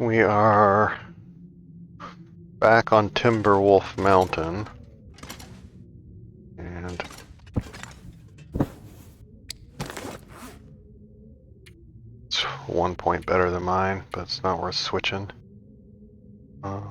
We are back on Timberwolf Mountain, and it's 1 point better than mine, but it's not worth switching. Uh,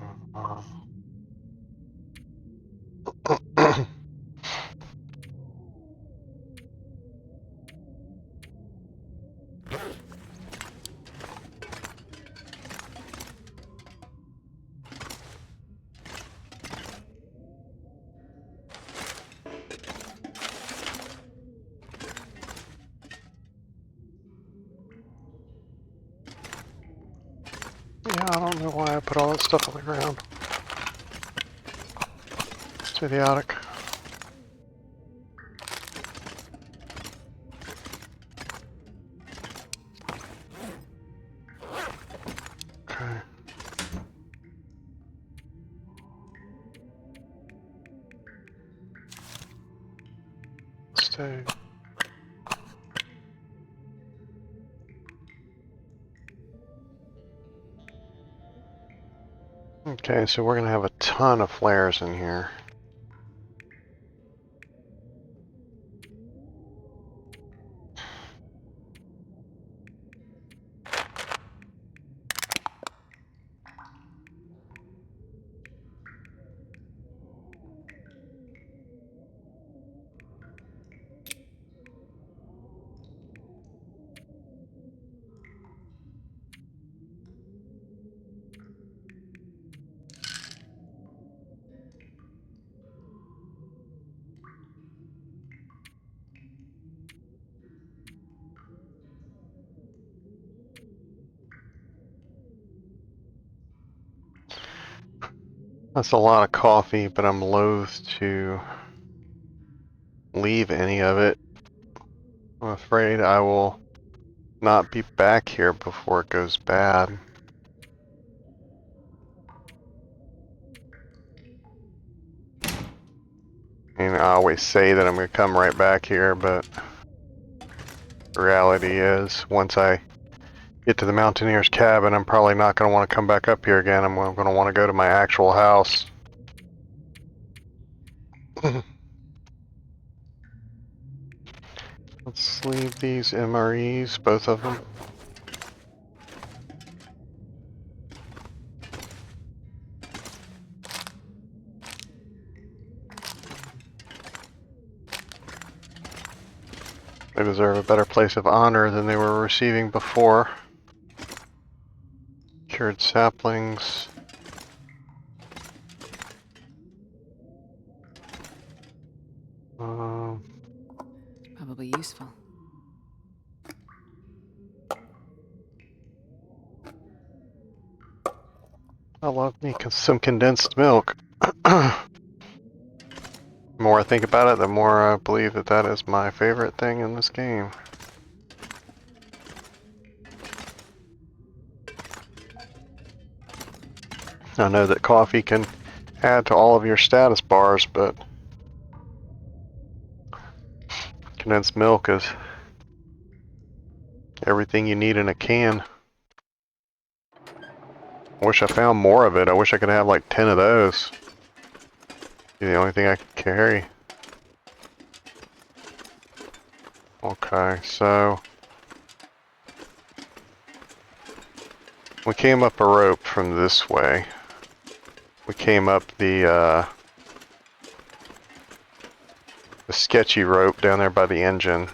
yeah, I don't know why I put all that stuff on the ground. It's idiotic. Okay. Stay. Okay, so we're gonna have a ton of flares in here. That's a lot of coffee, but I'm loath to leave any of it. I'm afraid I will not be back here before it goes bad. And I always say that I'm going to come right back here, but the reality is, once I get to the mountaineer's cabin, I'm probably not going to want to come back up here again. I'm going to want to go to my actual house. Let's leave these MREs, both of them. They deserve a better place of honor than they were receiving before. Cured saplings. Probably useful. I love me some condensed milk. The more I think about it, the more I believe that that is my favorite thing in this game. I know that coffee can add to all of your status bars, but condensed milk is everything you need in a can. I wish I found more of it. I wish I could have like 10 of those. Be the only thing I could carry. Okay, so we came up a rope from this way. We came up the sketchy rope down there by the engine.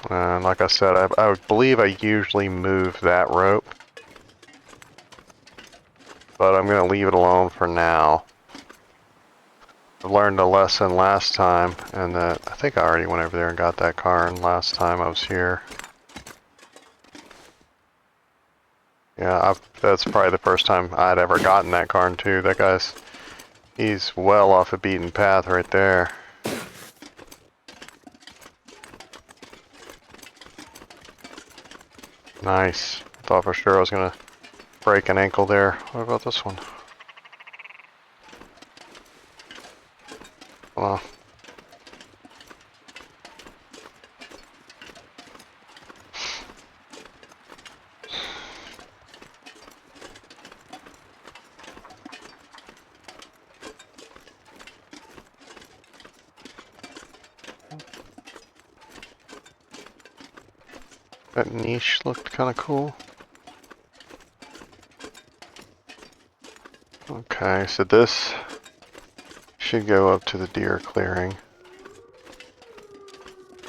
And like I said, I believe I usually move that rope. But I'm going to leave it alone for now. I learned a lesson last time, and I think I already went over there and got that car last time I was here. Yeah, that's probably the first time I'd ever gotten that car too. That guy's, he's well off the beaten path right there. Nice. Thought for sure I was gonna break an ankle there. What about this one? Hold on. That niche looked kind of cool. Okay, so this should go up to the deer clearing.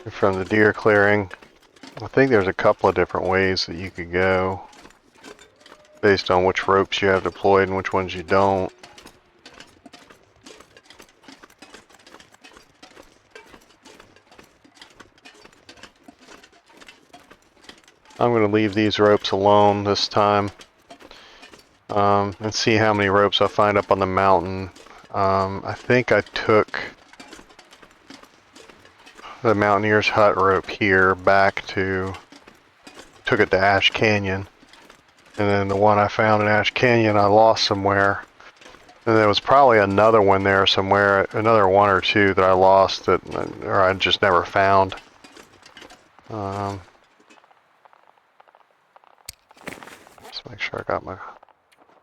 And from the deer clearing, I think there's a couple of different ways that you could go based on which ropes you have deployed and which ones you don't. I'm going to leave these ropes alone this time and see how many ropes I find up on the mountain. I think I took the Mountaineer's Hut rope here back to, took it to Ash Canyon. And then the one I found in Ash Canyon I lost somewhere. And there was probably another one there somewhere, another one or two that I lost that, or I just never found. Let's make sure I got my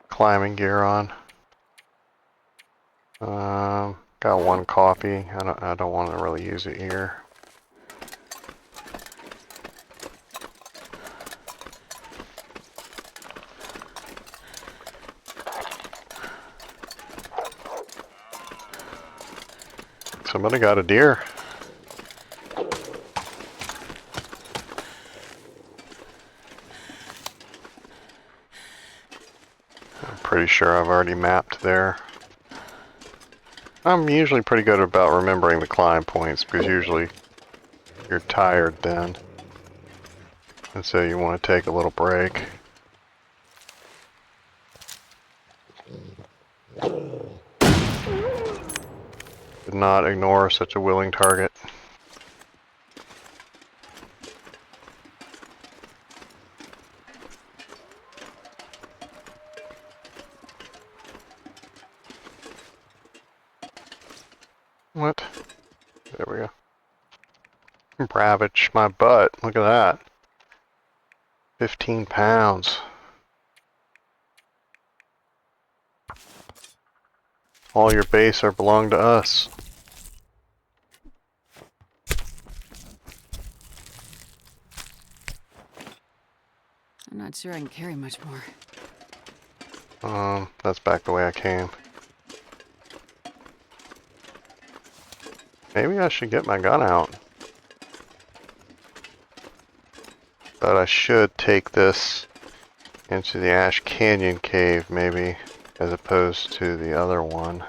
climbing gear on. Got one coffee. I don't want to really use it here. Somebody got a deer. I'm pretty sure I've already mapped there. I'm usually pretty good about remembering the climb points because usually you're tired then. And so you want to take a little break. Did not ignore such a willing target. What? There we go. Ravage my butt. Look at that. 15 pounds. All your base are belong to us. I'm not sure I can carry much more. That's back the way I came. Maybe I should get my gun out. But I should take this into the Ash Canyon cave, maybe, as opposed to the other one.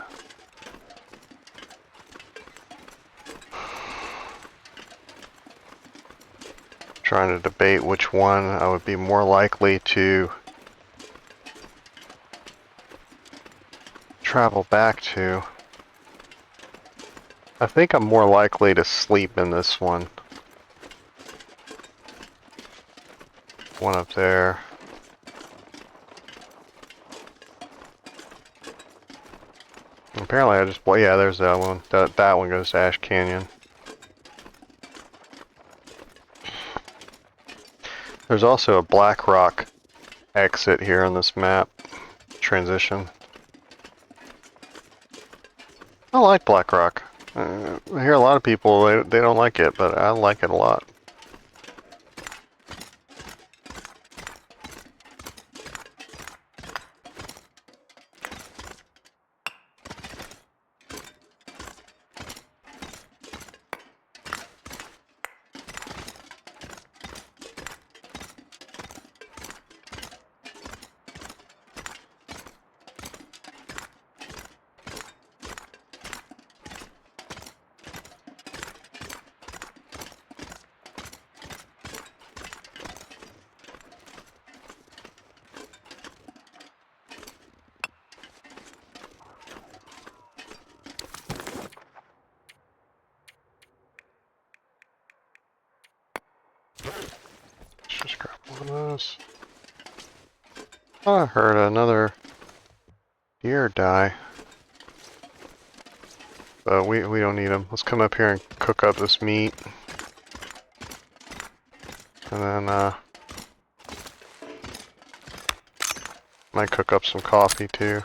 Trying to debate which one I would be more likely to travel back to. I think I'm more likely to sleep in this one. One up there. Apparently I just, well, yeah, there's that one. That one goes to Ash Canyon. There's also a Black Rock exit here on this map. Transition. I like Black Rock. I hear a lot of people, they don't like it, but I like it a lot. Let's just grab one of those. Oh, I heard another deer die. But we don't need them. Let's come up here and cook up this meat. And then, might cook up some coffee too.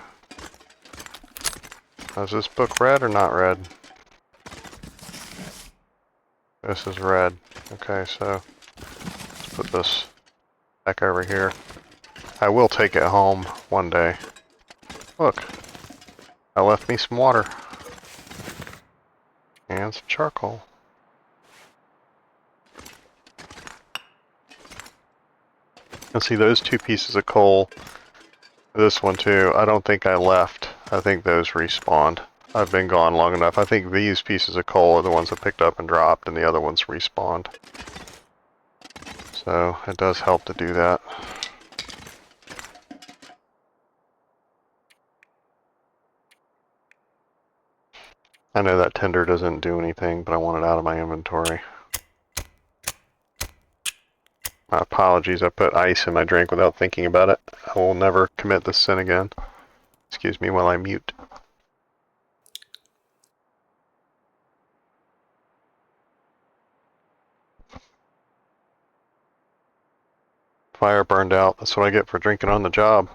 Is this book red or not red? This is red. Okay, so put this back over here. I will take it home one day. Look, I left me some water. And some charcoal. And see those two pieces of coal, this one too, I don't think I left. I think those respawned. I've been gone long enough. I think these pieces of coal are the ones I picked up and dropped, and the other ones respawned. So it does help to do that. I know that tinder doesn't do anything, but I want it out of my inventory. My apologies, I put ice in my drink without thinking about it. I will never commit this sin again. Excuse me while I mute. Fire burned out. That's what I get for drinking on the job.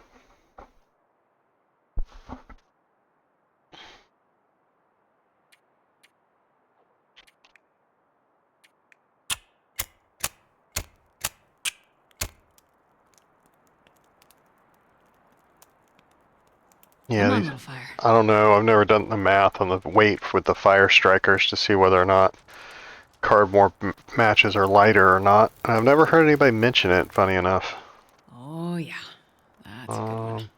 Yeah, Come on, little fire. I don't know. I've never done the math on the weight with the fire strikers to see whether or not cardboard matches are lighter or not. And I've never heard anybody mention it, funny enough. Oh, yeah. That's a good one.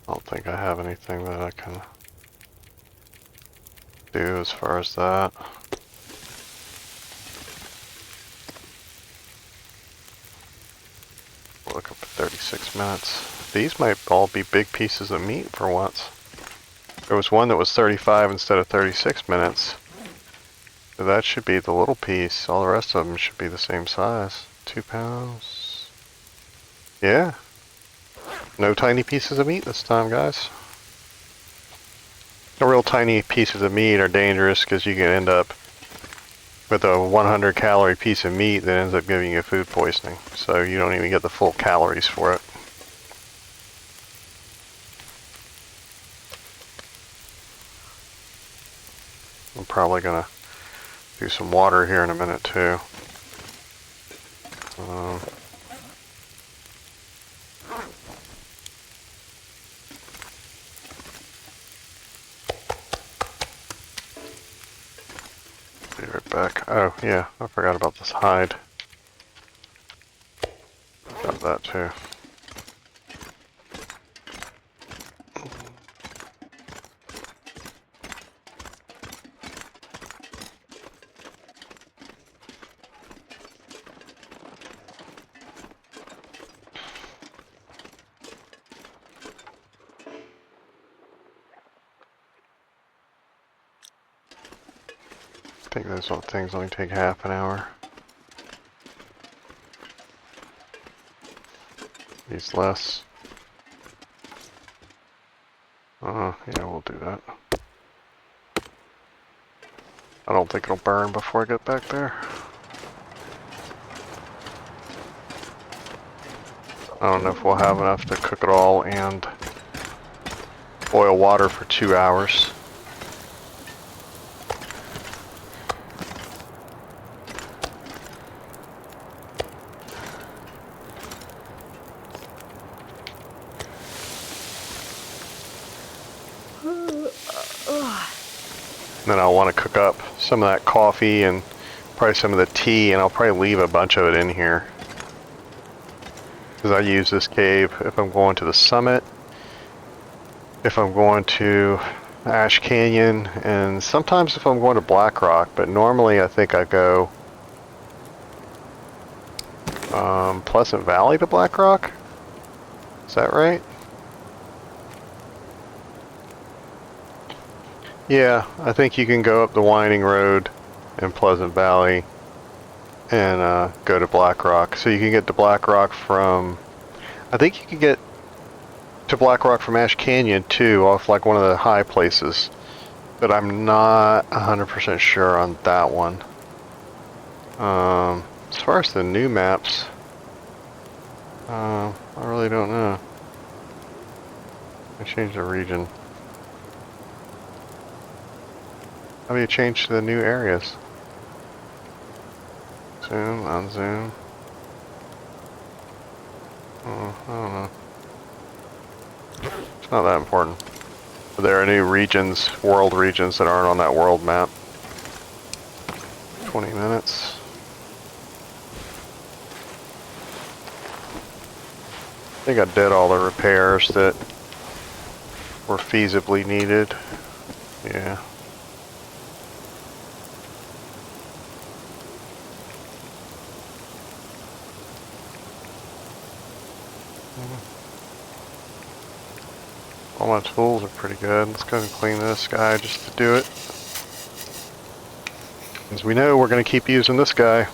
I don't think I have anything that I can do as far as that. Look up at 36 minutes. These might all be big pieces of meat for once. There was one that was 35 instead of 36 minutes. So that should be the little piece. All the rest of them should be the same size. 2 pounds. Yeah. No tiny pieces of meat this time, guys. The real tiny pieces of meat are dangerous because you can end up with a 100 calorie piece of meat that ends up giving you food poisoning. So you don't even get the full calories for it. I'm probably gonna do some water here in a minute too. Be right back. Oh yeah, I forgot about this hide. Got that too. I think those things only take half an hour. These less. Yeah, we'll do that. I don't think it'll burn before I get back there. I don't know if we'll have enough to cook it all and boil water for 2 hours. Then I'll want to cook up some of that coffee and probably some of the tea, and I'll probably leave a bunch of it in here. Because I use this cave if I'm going to the summit, if I'm going to Ash Canyon, and sometimes if I'm going to Black Rock, but normally I think I go Pleasant Valley to Black Rock. Is that right? Yeah, I think you can go up the winding road in Pleasant Valley and go to Black Rock. So you can get to Black Rock from, I think you can get to Black Rock from Ash Canyon too, off like one of the high places. But I'm not 100% sure on that one. As far as the new maps, I really don't know. I changed the region. How do you change to the new areas? Zoom, unzoom. Oh, I don't know. It's not that important. But there are new regions, world regions that aren't on that world map. 20 minutes. I think I did all the repairs that were feasibly needed. Yeah. All my tools are pretty good. Let's go and clean this guy just to do it. As we know, we're going to keep using this guy.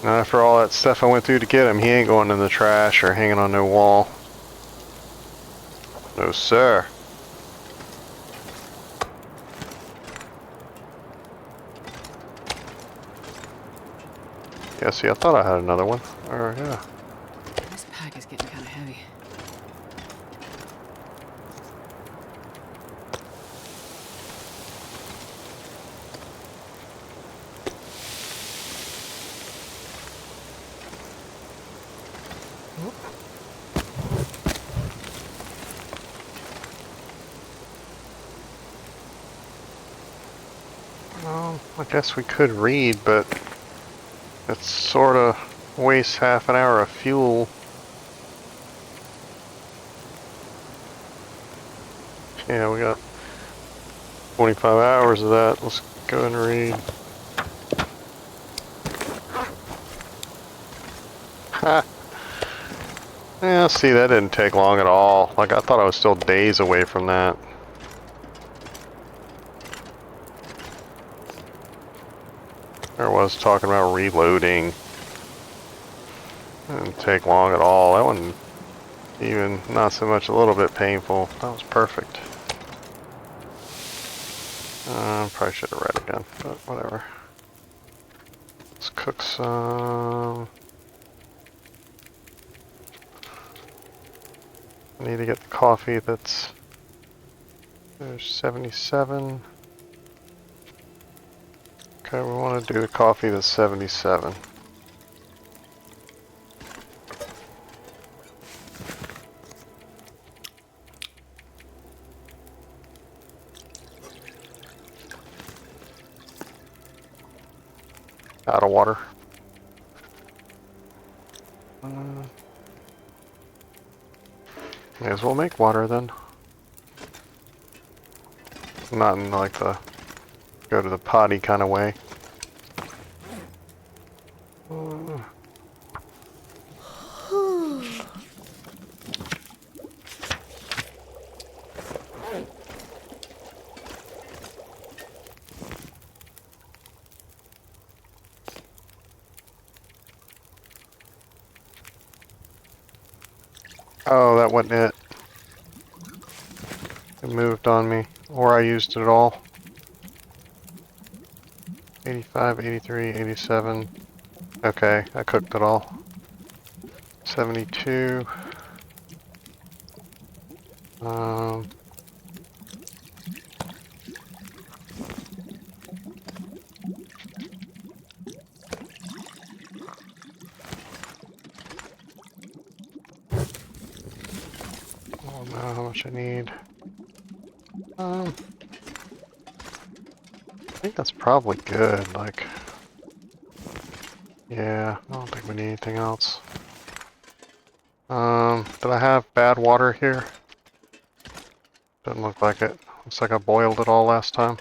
After all that stuff I went through to get him, he ain't going in the trash or hanging on no wall. No, sir. Yeah, see, I thought I had another one. Or, yeah. This pack is getting kind of heavy. Well, I guess we could read, but it's sort of wastes half an hour of fuel. Yeah, we got 25 hours of that. Let's go and read. Ha! Yeah, see, that didn't take long at all. Like, I thought I was still days away from that. I was talking about reloading. Didn't take long at all. That one, even not so much a little bit painful. That was perfect. Probably should have read again, but whatever. Let's cook some. I need to get the coffee that's. There's 77. Okay, we want to do the coffee that's 77. Out of water. May as well make water then. Not in like the go to the potty kind of way. Oh, that wasn't it. It moved on me. Or I used it all. 85, 83, 87. Okay, I cooked it all. 72. Um, I don't know how much I need. I think that's probably good. Like, yeah, I don't think we need anything else. Did I have bad water here? Doesn't look like it. Looks like I boiled it all last time.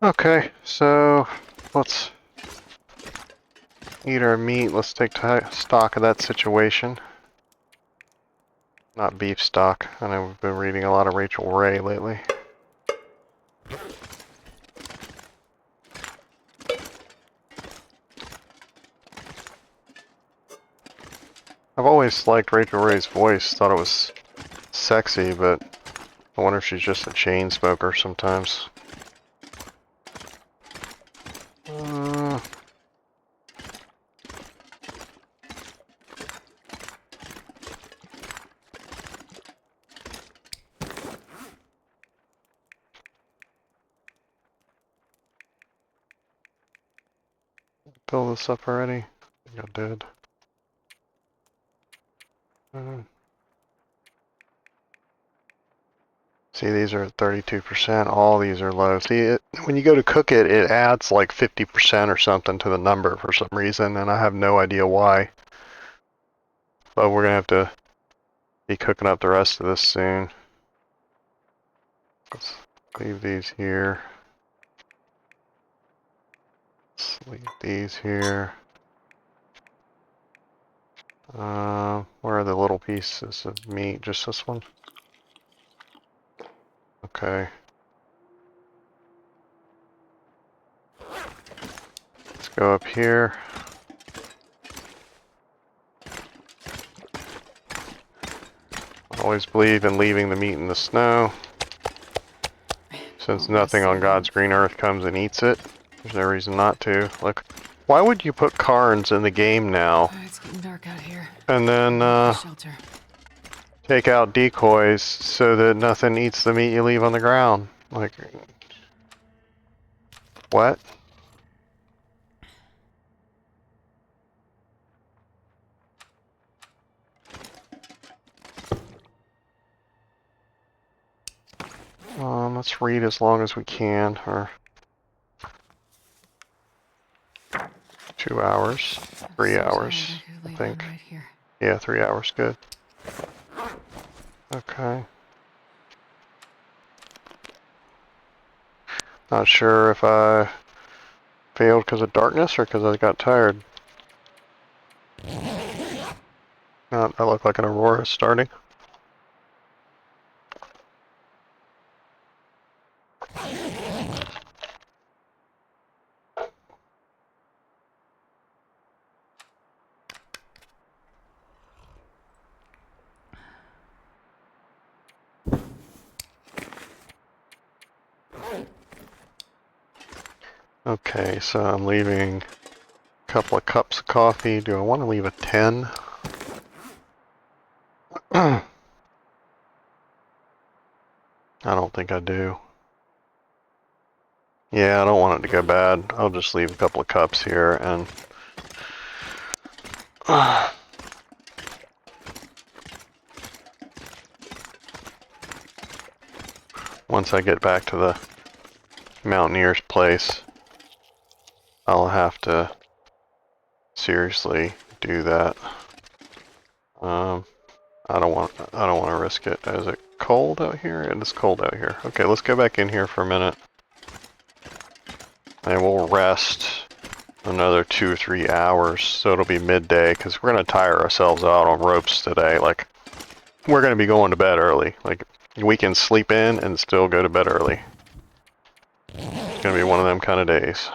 Okay, so let's eat our meat. Let's take stock of that situation. Not beef stock. I know we've been reading a lot of Rachel Ray lately. I've always liked Rachel Ray's voice, thought it was sexy, but I wonder if she's just a chain smoker sometimes. Fill this up already? I think I did. See, these are at 32%. All these are low. See, when you go to cook it, it adds like 50% or something to the number for some reason, and I have no idea why. But we're gonna have to be cooking up the rest of this soon. Let's leave these here. Let's leave these here. Where are the little pieces of meat? Just this one? Okay. Let's go up here. Always believe in leaving the meat in the snow. Since nothing on God's green earth comes and eats it, there's no reason not to. Look, why would you put cairns in the game now? It's getting dark out here. And then Shelter. take out decoys so that nothing eats the meat you leave on the ground. Like, what? Let's read as long as we can, or 2 hours, 3 hours, I think. Right here. Yeah, 3 hours, good. Okay. Not sure if I failed because of darkness or because I got tired. I look like an aurora starting. Okay, so I'm leaving a couple of cups of coffee. Do I want to leave a 10? I don't think I do. Yeah, I don't want it to go bad. I'll just leave a couple of cups here and... once I get back to the mountaineer's place, I'll have to seriously do that. I don't want to risk it. Is it cold out here? It is cold out here. Okay, let's go back in here for a minute. And we'll rest another 2 or 3 hours, so it'll be midday, because we're going to tire ourselves out on ropes today. Like, we're going to be going to bed early. Like, we can sleep in and still go to bed early. It's going to be one of them kind of days.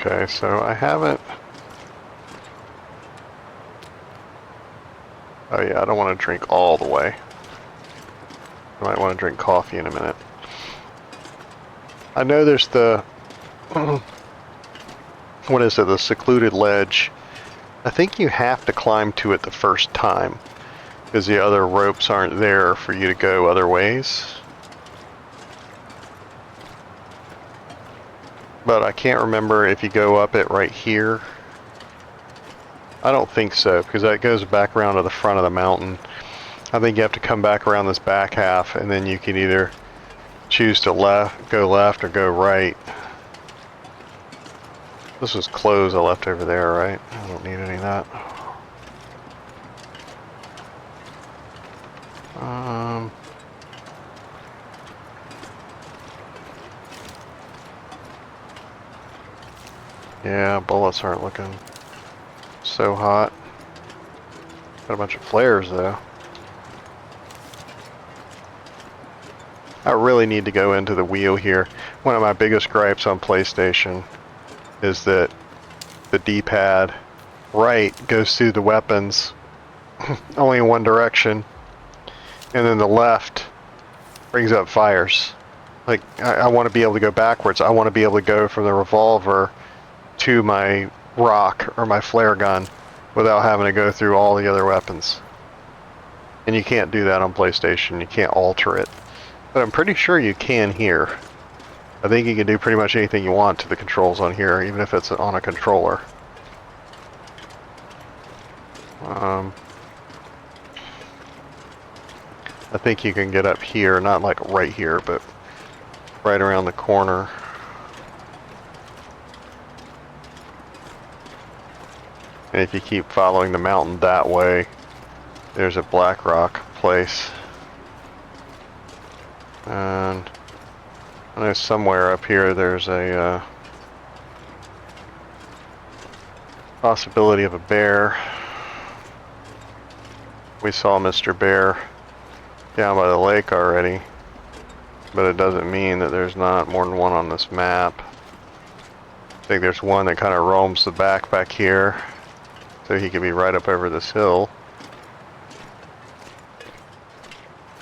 Okay, so I haven't... Oh yeah, I don't want to drink all the way. I might want to drink coffee in a minute. I know there's the... what is it? The secluded ledge. I think you have to climb to it the first time, because the other ropes aren't there for you to go other ways. But I can't remember if you go up it right here. I don't think so, because that goes back around to the front of the mountain. I think you have to come back around this back half, and then you can either choose to go left or go right. This is clothes I left over there, right? I don't need any of that. Yeah, bullets aren't looking so hot. Got a bunch of flares though. I really need to go into the wheel here. One of my biggest gripes on PlayStation is that the D-pad right goes through the weapons only in one direction, and then the left brings up fires. Like, I want to be able to go backwards. I want to be able to go from the revolver to my rock or my flare gun without having to go through all the other weapons. And you can't do that on PlayStation. You can't alter it. But I'm pretty sure you can here. I think you can do pretty much anything you want to the controls on here, even if it's on a controller. I think you can get up here, not like right here, but right around the corner. And if you keep following the mountain that way, there's a black rock place. And I know somewhere up here there's a possibility of a bear. We saw Mr. Bear down by the lake already, but it doesn't mean that there's not more than one on this map. I think there's one that kind of roams the back here, so he could be right up over this hill.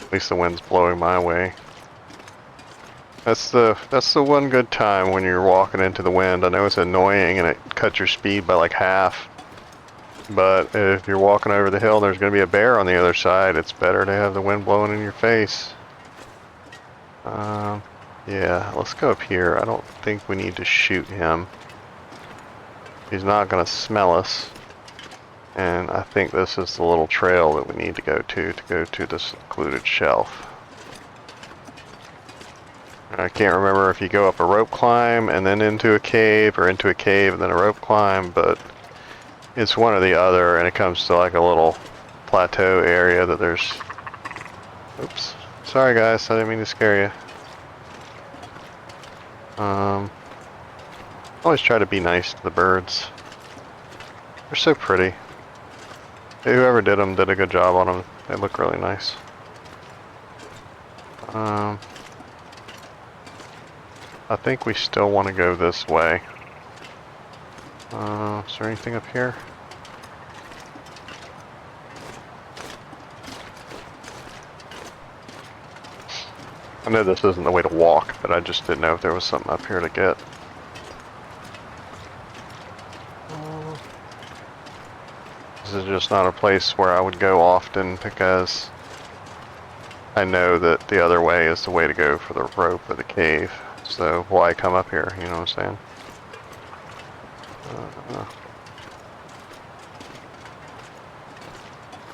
At least the wind's blowing my way. That's the one good time when you're walking into the wind. I know it's annoying and it cuts your speed by like half. But if you're walking over the hill and there's going to be a bear on the other side, it's better to have the wind blowing in your face. Yeah, let's go up here. I don't think we need to shoot him. He's not going to smell us. And I think this is the little trail that we need to go to the secluded shelf. I can't remember if you go up a rope climb and then into a cave, or into a cave and then a rope climb, but it's one or the other, and it comes to like a little plateau area that there's... Oops. Sorry guys, I didn't mean to scare you. Always try to be nice to the birds. They're so pretty. Whoever did them did a good job on them. They look really nice. I think we still want to go this way. Is there anything up here? I know this isn't the way to walk, but I just didn't know if there was something up here to get. This is just not a place where I would go often because I know that the other way is the way to go for the rope or the cave. So why come up here, you know what I'm saying?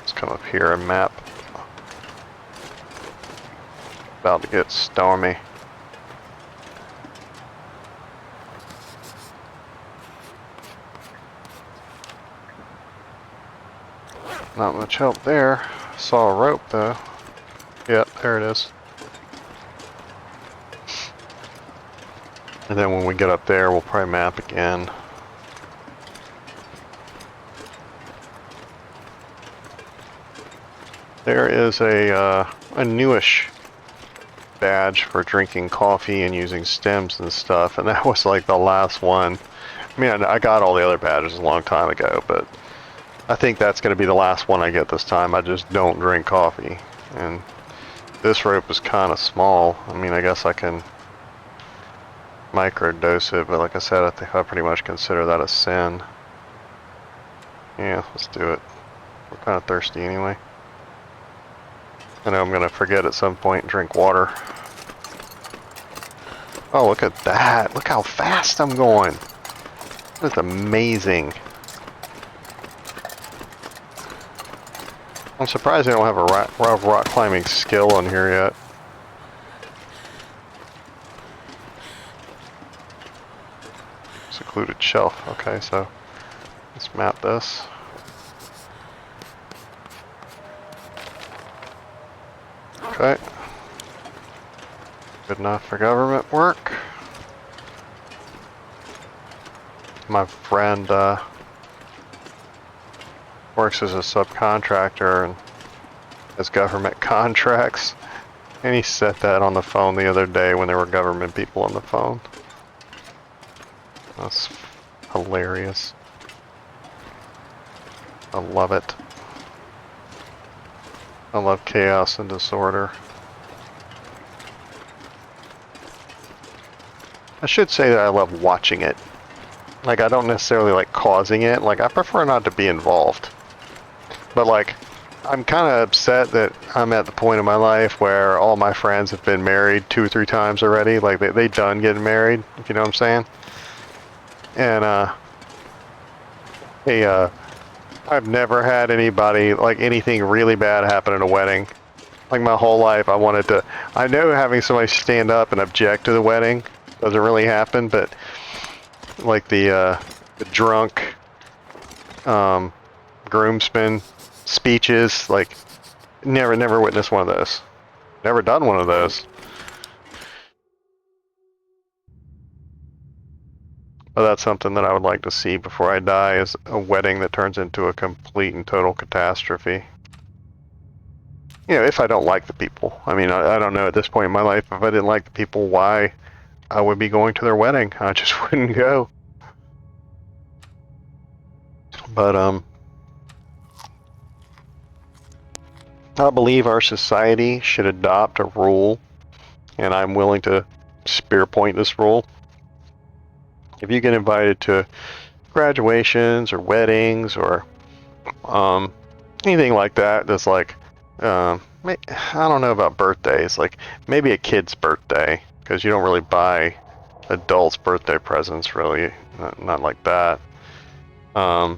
Let's come up here and map. About to get stormy. Not much help there. Saw a rope though. Yep, there it is. And then when we get up there, we'll probably map again. There is a newish badge for drinking coffee and using stems and stuff, and that was like the last one. I mean, I got all the other badges a long time ago, but I think that's going to be the last one I get this time. I just don't drink coffee, and this rope is kind of small. I mean, I guess I can microdose it, but like I said, I think I pretty much consider that a sin. Yeah, let's do it. We're kind of thirsty anyway. I know I'm going to forget at some point and drink water. Oh, look at that. Look how fast I'm going. That's amazing. I'm surprised I don't have a rock climbing skill on here yet. Secluded shelf. Okay, so let's map this. Okay. Good enough for government work. My friend works as a subcontractor and has government contracts. And he said that on the phone the other day when there were government people on the phone. That's hilarious. I love it. I love chaos and disorder. I should say that I love watching it. Like, I don't necessarily like causing it. Like, I prefer not to be involved. But, like, I'm kind of upset that I'm at the point in my life where all my friends have been married 2 or 3 times already. Like, they done getting married, if you know what I'm saying. And, I've never had anybody, like, anything really bad happen at a wedding. Like, my whole life, I know having somebody stand up and object to the wedding doesn't really happen, but, like, the drunk, groomsmen speeches, like, never witnessed one of those. Never done one of those. But that's something that I would like to see before I die, is a wedding that turns into a complete and total catastrophe. You know, if I don't like the people. I mean, I don't know at this point in my life, if I didn't like the people, why I would be going to their wedding. I just wouldn't go. But, I believe our society should adopt a rule, and I'm willing to spear point this rule. If you get invited to graduations or weddings or anything like that, that's like, I don't know about birthdays, like maybe a kid's birthday, because you don't really buy adults birthday presents, really, not like that. I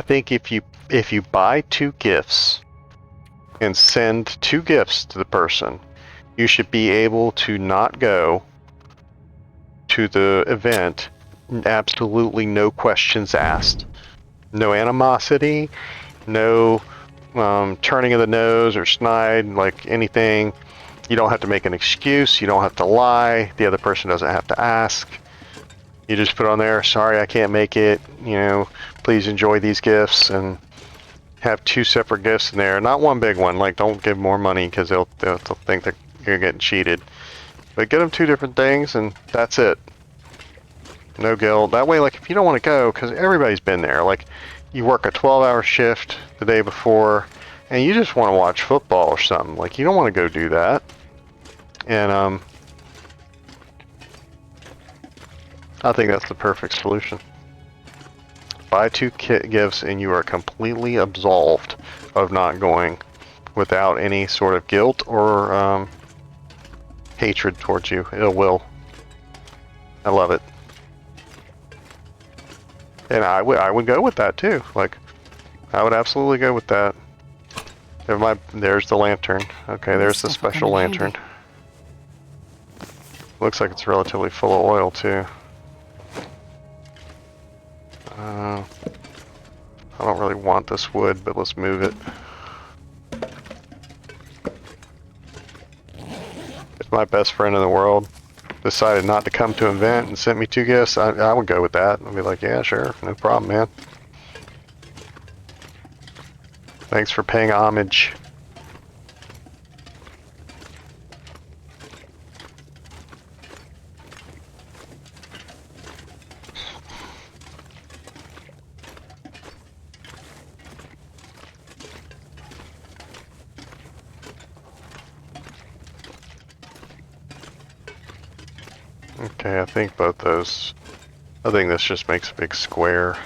think if you buy 2 gifts and send 2 gifts to the person, you should be able to not go to the event, absolutely no questions asked, no animosity, no turning of the nose or snide, like anything. You don't have to make an excuse, you don't have to lie, the other person doesn't have to ask. You just put on there, sorry I can't make it, you know, please enjoy these gifts, and have 2 separate gifts in there. Not one big one, like don't give more money because they'll think that you're getting cheated. But get them 2 different things and that's it. No guilt. That way, like, if you don't want to go, because everybody's been there, like, you work a 12-hour shift the day before, and you just want to watch football or something. Like, you don't want to go do that. And, I think that's the perfect solution. Buy 2 gifts, and you are completely absolved of not going without any sort of guilt or, hatred towards you. Ill will. I love it. And I would go with that too. Like, I would absolutely go with that. There's the lantern. Okay, there's the special lantern. Looks like it's relatively full of oil too. I don't really want this wood, but let's move it. If my best friend in the world decided not to come to an event and sent me 2 gifts, I would go with that. I'd be like, yeah, sure, no problem, man. Thanks for paying homage. Okay, I think this just makes a big square.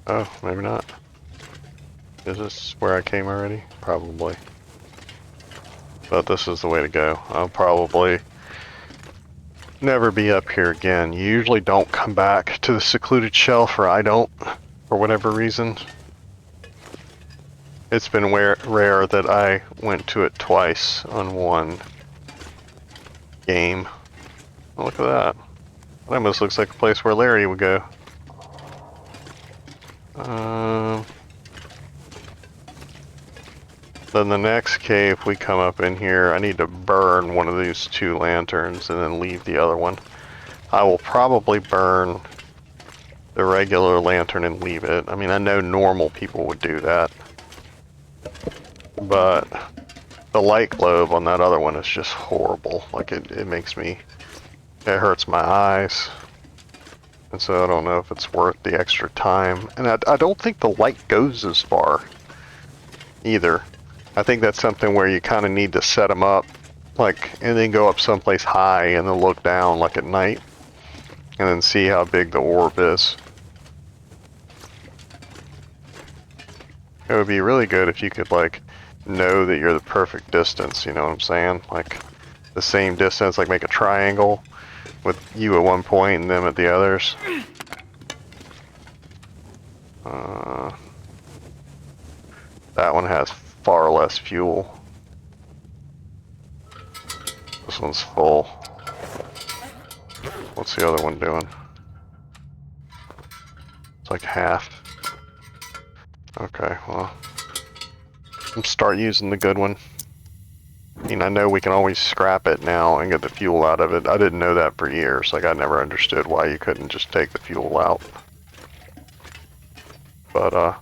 Oh, maybe not. Is this where I came already? Probably. But this is the way to go. I'll probably never be up here again. You usually don't come back to the secluded shelf, or I don't, for whatever reason. It's been rare that I went to it twice on one game. Oh, look at that. That almost looks like a place where Larry would go. Then the next cave we come up in here, I need to burn one of these 2 lanterns and then leave the other one. I will probably burn the regular lantern and leave it. I mean, I know normal people would do that. But The light globe on that other one is just horrible. Like it makes me, it hurts my eyes. And so I don't know if it's worth the extra time. And I don't think the light goes as far either. I think that's something where you kind of need to set them up, like, and then go up someplace high and then look down like at night and then see how big the orb is. It would be really good if you could, like, know that you're the perfect distance, you know what I'm saying? Like, the same distance, like make a triangle with you at one point and them at the others. That one has far less fuel. This one's full. What's the other one doing? It's like half. Okay, well, I'm start using the good one. I mean, I know we can always scrap it now and get the fuel out of it. I didn't know that for years. Like, I never understood why you couldn't just take the fuel out. But,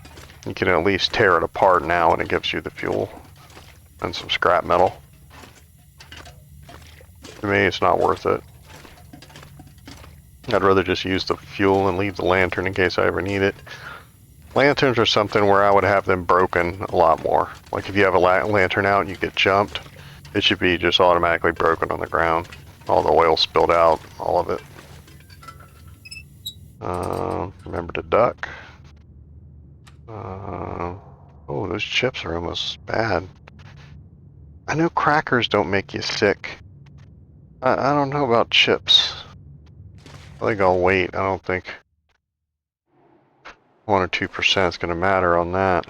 you can at least tear it apart now and it gives you the fuel and some scrap metal. To me, it's not worth it. I'd rather just use the fuel and leave the lantern in case I ever need it. Lanterns are something where I would have them broken a lot more. Like if you have a lantern out and you get jumped, it should be just automatically broken on the ground. All the oil spilled out, all of it. Remember to duck. Oh, those chips are almost bad. I know crackers don't make you sick. I don't know about chips. I think I'll wait. I don't think 1 or 2% is going to matter on that.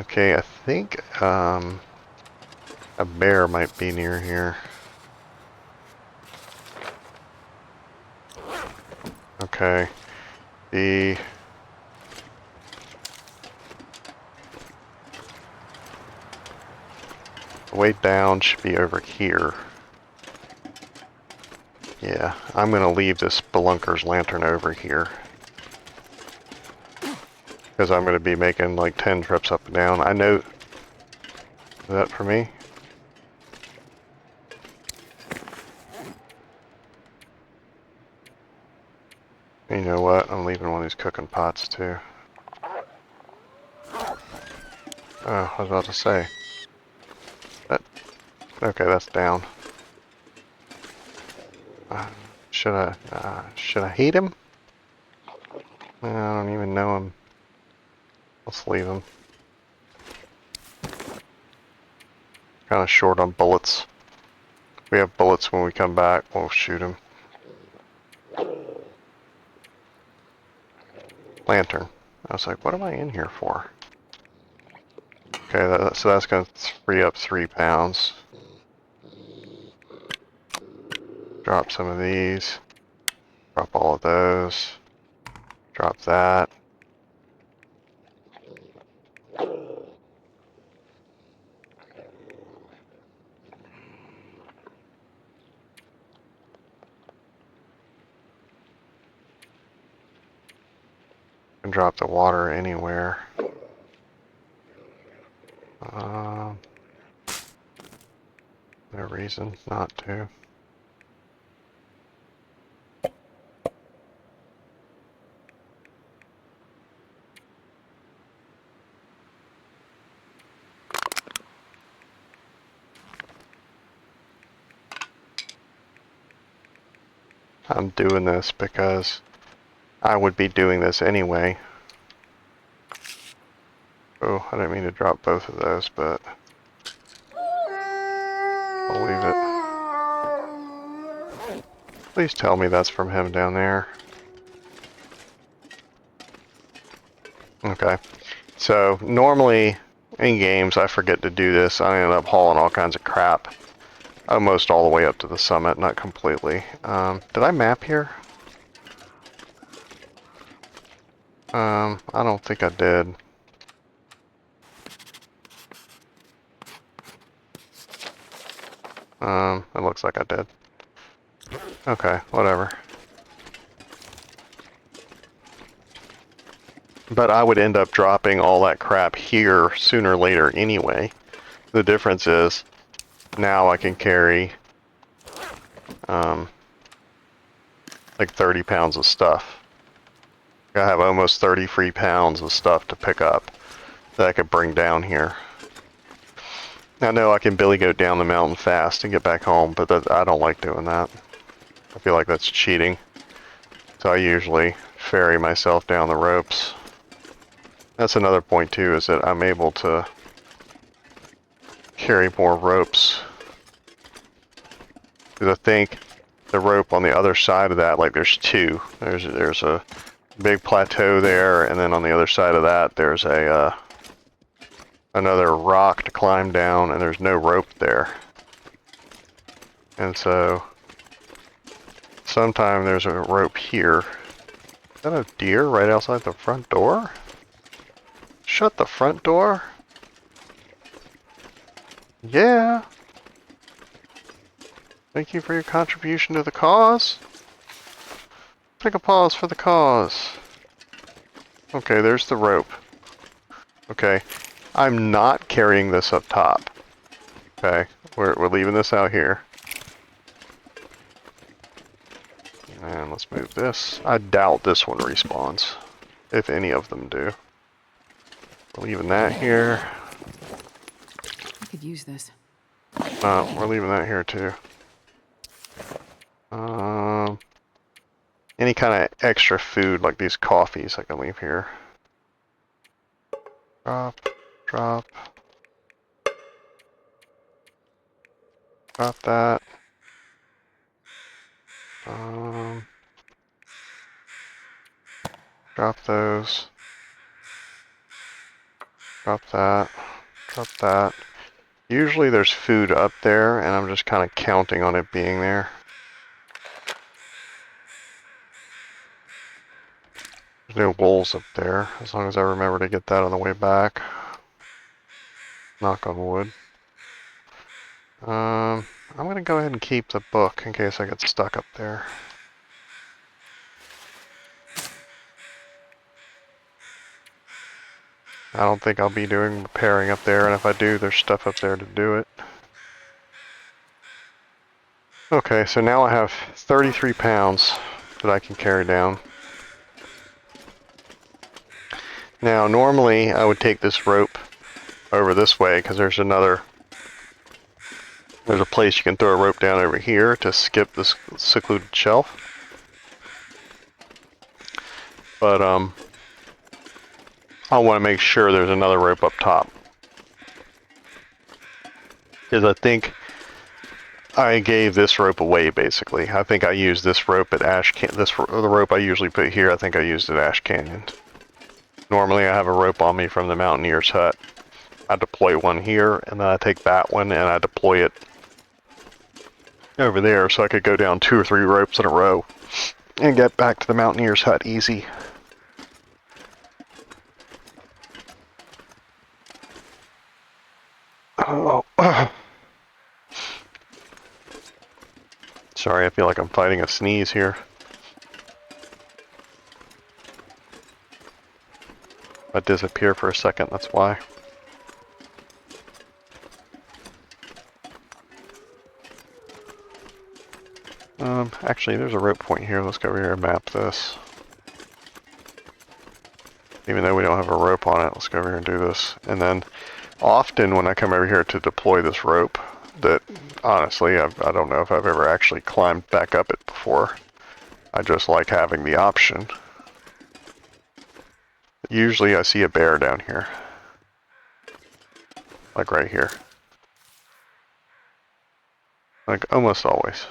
Okay, I think a bear might be near here. Okay, the way down should be over here. Yeah, I'm gonna leave this Spelunker's lantern over here. Because I'm gonna be making like 10 trips up and down. I know... Is that for me? You know what? I'm leaving one of these cooking pots too. Oh, I was about to say. That, okay, that's down. Should I hate him? I don't even know him. Let's leave him. Kind of short on bullets. If we have bullets when we come back, we'll shoot him. Lantern. I was like, what am I in here for? Okay, so that's going to free up 3 pounds. Drop some of these. Drop all of those. Drop that. And drop the water anywhere. No reason not to. I'm doing this because I would be doing this anyway. Oh, I didn't mean to drop both of those, but I'll leave it. Please tell me that's from him down there. Okay. So, normally in games I forget to do this. I end up hauling all kinds of crap. Almost all the way up to the summit, not completely. Did I map here? I don't think I did. It looks like I did. Okay, whatever. But I would end up dropping all that crap here sooner or later anyway. The difference is now I can carry like 30 pounds of stuff. I have almost 30 free pounds of stuff to pick up that I could bring down here. I know I can billy goat down the mountain fast and get back home, but I don't like doing that. I feel like that's cheating. So I usually ferry myself down the ropes. That's another point too, is that I'm able to carry more ropes. Because I think the rope on the other side of that, like there's two. There's a big plateau there, and then on the other side of that there's a another rock to climb down, and there's no rope there. And so sometime there's a rope here. Is that a deer right outside the front door? Shut the front door? Yeah. Thank you for your contribution to the cause. Take a pause for the cause. Okay, there's the rope. Okay, I'm not carrying this up top. Okay, we're leaving this out here. And let's move this. I doubt this one respawns, if any of them do. We're leaving that here. I could use this. No, we're leaving that here too. Any kind of extra food, like these coffees, I can leave here. Drop, drop. Drop that. Drop those. Drop that. Drop that. Usually there's food up there, and I'm just kind of counting on it being there. There's no wolves up there, as long as I remember to get that on the way back. Knock on wood. I'm going to go ahead and keep the book in case I get stuck up there. I don't think I'll be doing repairing up there, and if I do, there's stuff up there to do it. Okay, so now I have 33 pounds that I can carry down. Now, normally I would take this rope over this way, because there's a place you can throw a rope down over here to skip this secluded shelf. But, I want to make sure there's another rope up top. Because I think I gave this rope away, basically. I think I used this rope at the rope I usually put here, I think I used at Ash Canyon. Normally I have a rope on me from the Mountaineer's hut. I deploy one here, and then I take that one and I deploy it over there so I could go down 2 or 3 ropes in a row and get back to the Mountaineer's hut easy. Oh. Sorry, I feel like I'm fighting a sneeze here. I disappear for a second, that's why. Actually, there's a rope point here. Let's go over here and map this. Even though we don't have a rope on it, let's go over here and do this. And then, often when I come over here to deploy this rope, that honestly, I don't know if I've ever actually climbed back up it before. I just like having the option. Usually I see a bear down here. Like right here. Like almost always.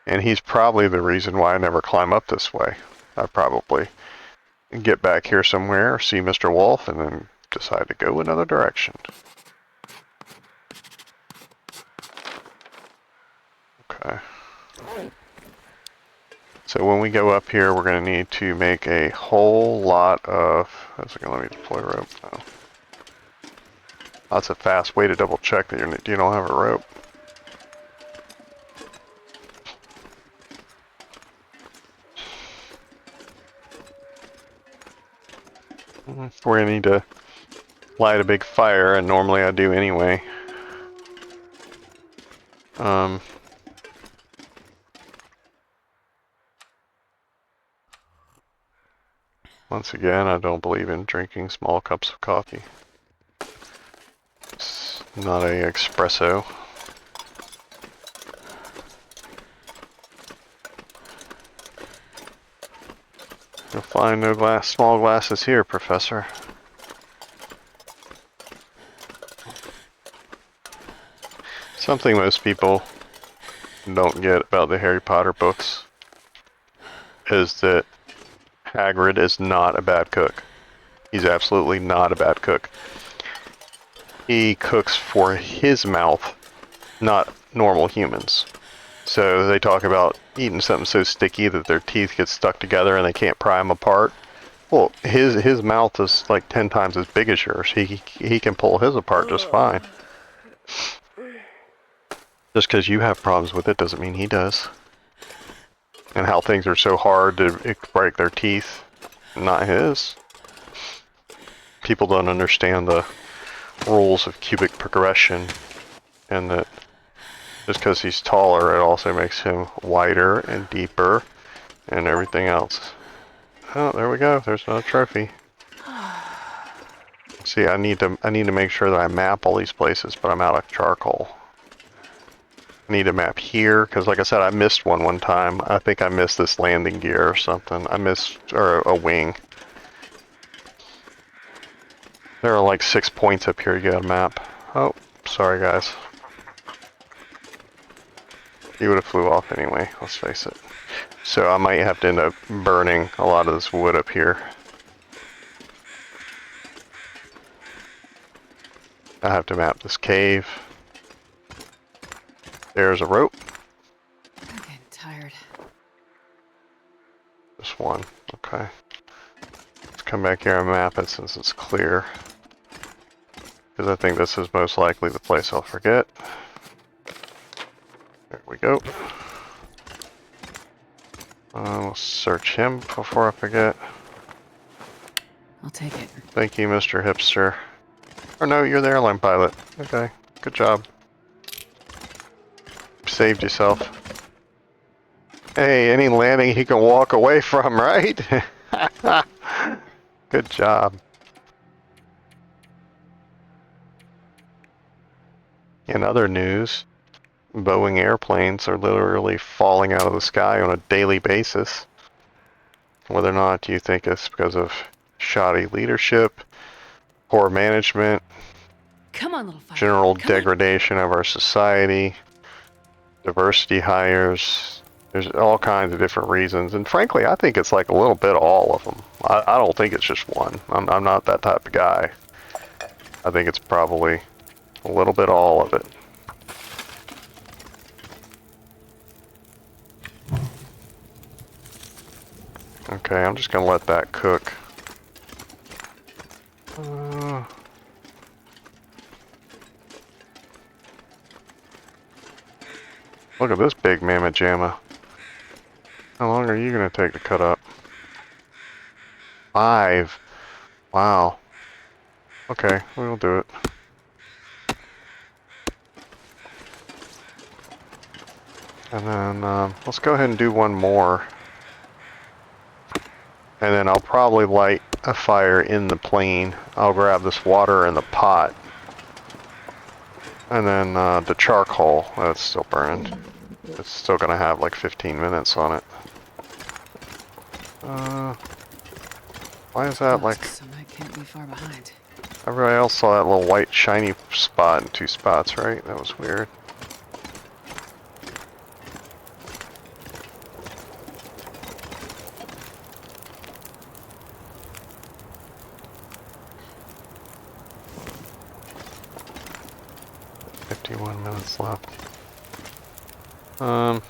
And he's probably the reason why I never climb up this way. I probably get back here somewhere, see Mr. Wolf, and then decide to go another direction. Okay. So when we go up here, we're going to need to make a whole lot of... That's going to let me deploy rope now. That's a fast way to double check that you don't have a rope. We're going to need to light a big fire, and normally I do anyway. Once again, I don't believe in drinking small cups of coffee. It's not a espresso. You'll find no small glasses here, Professor. Something most people don't get about the Harry Potter books is that Hagrid is not a bad cook. He's absolutely not a bad cook. He cooks for his mouth, not normal humans. So they talk about eating something so sticky that their teeth get stuck together and they can't pry them apart. Well, his mouth is like 10 times as big as yours. He can pull his apart just fine. Just because you have problems with it doesn't mean he does. And how things are so hard to break their teeth, not his. People don't understand the rules of cubic progression, and that just because he's taller, it also makes him wider and deeper and everything else. Oh, there we go. There's another trophy. See, I need to make sure that I map all these places, but I'm out of charcoal. I need a map here, because like I said, I missed one time. I think I missed this landing gear or something. I missed, or a wing. There are like 6 points up here you got a map. Oh, sorry guys. He would have flew off anyway, let's face it. So I might have to end up burning a lot of this wood up here. I have to map this cave. There's a rope. I'm getting tired. Just one, okay. Let's come back here and map it since it's clear. Because I think this is most likely the place I'll forget. There we go. We'll search him before I forget. I'll take it. Thank you, Mr. Hipster. Or no, you're the airline pilot. Okay, good job. Saved yourself. Hey, any landing he can walk away from, right? Good job. In other news, Boeing airplanes are literally falling out of the sky on a daily basis. Whether or not you think it's because of shoddy leadership, poor management, Come on, little fire. general Come degradation of our society, diversity hires, there's all kinds of different reasons. And frankly, I think it's like a little bit of all of them. I don't think it's just one. I'm not that type of guy. I think it's probably a little bit of all of it. Okay, I'm just gonna let that cook. Look at this big mamma jamma. How long are you gonna take to cut up? 5. Wow. Okay, we'll do it. And then let's go ahead and do one more. And then I'll probably light a fire in the plane. I'll grab this water in the pot. And then the charcoal, that's still burning. It's still gonna have like 15 minutes on it. Why is that like... So I can't be far behind. Everybody else saw that little white shiny spot in 2 spots, right? That was weird. Left. I'm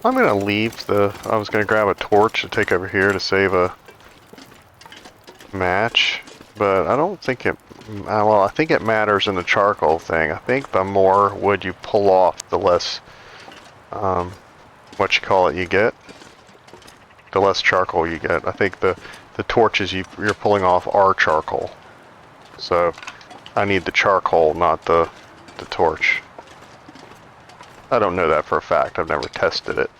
gonna leave I was gonna grab a torch to take over here to save a match, but I don't think it, well, I think it matters in the charcoal thing. I think the more wood you pull off, the less, what you call it, you get. The less charcoal you get. I think the torches you're pulling off are charcoal. So I need the charcoal, not the torch. I don't know that for a fact. I've never tested it.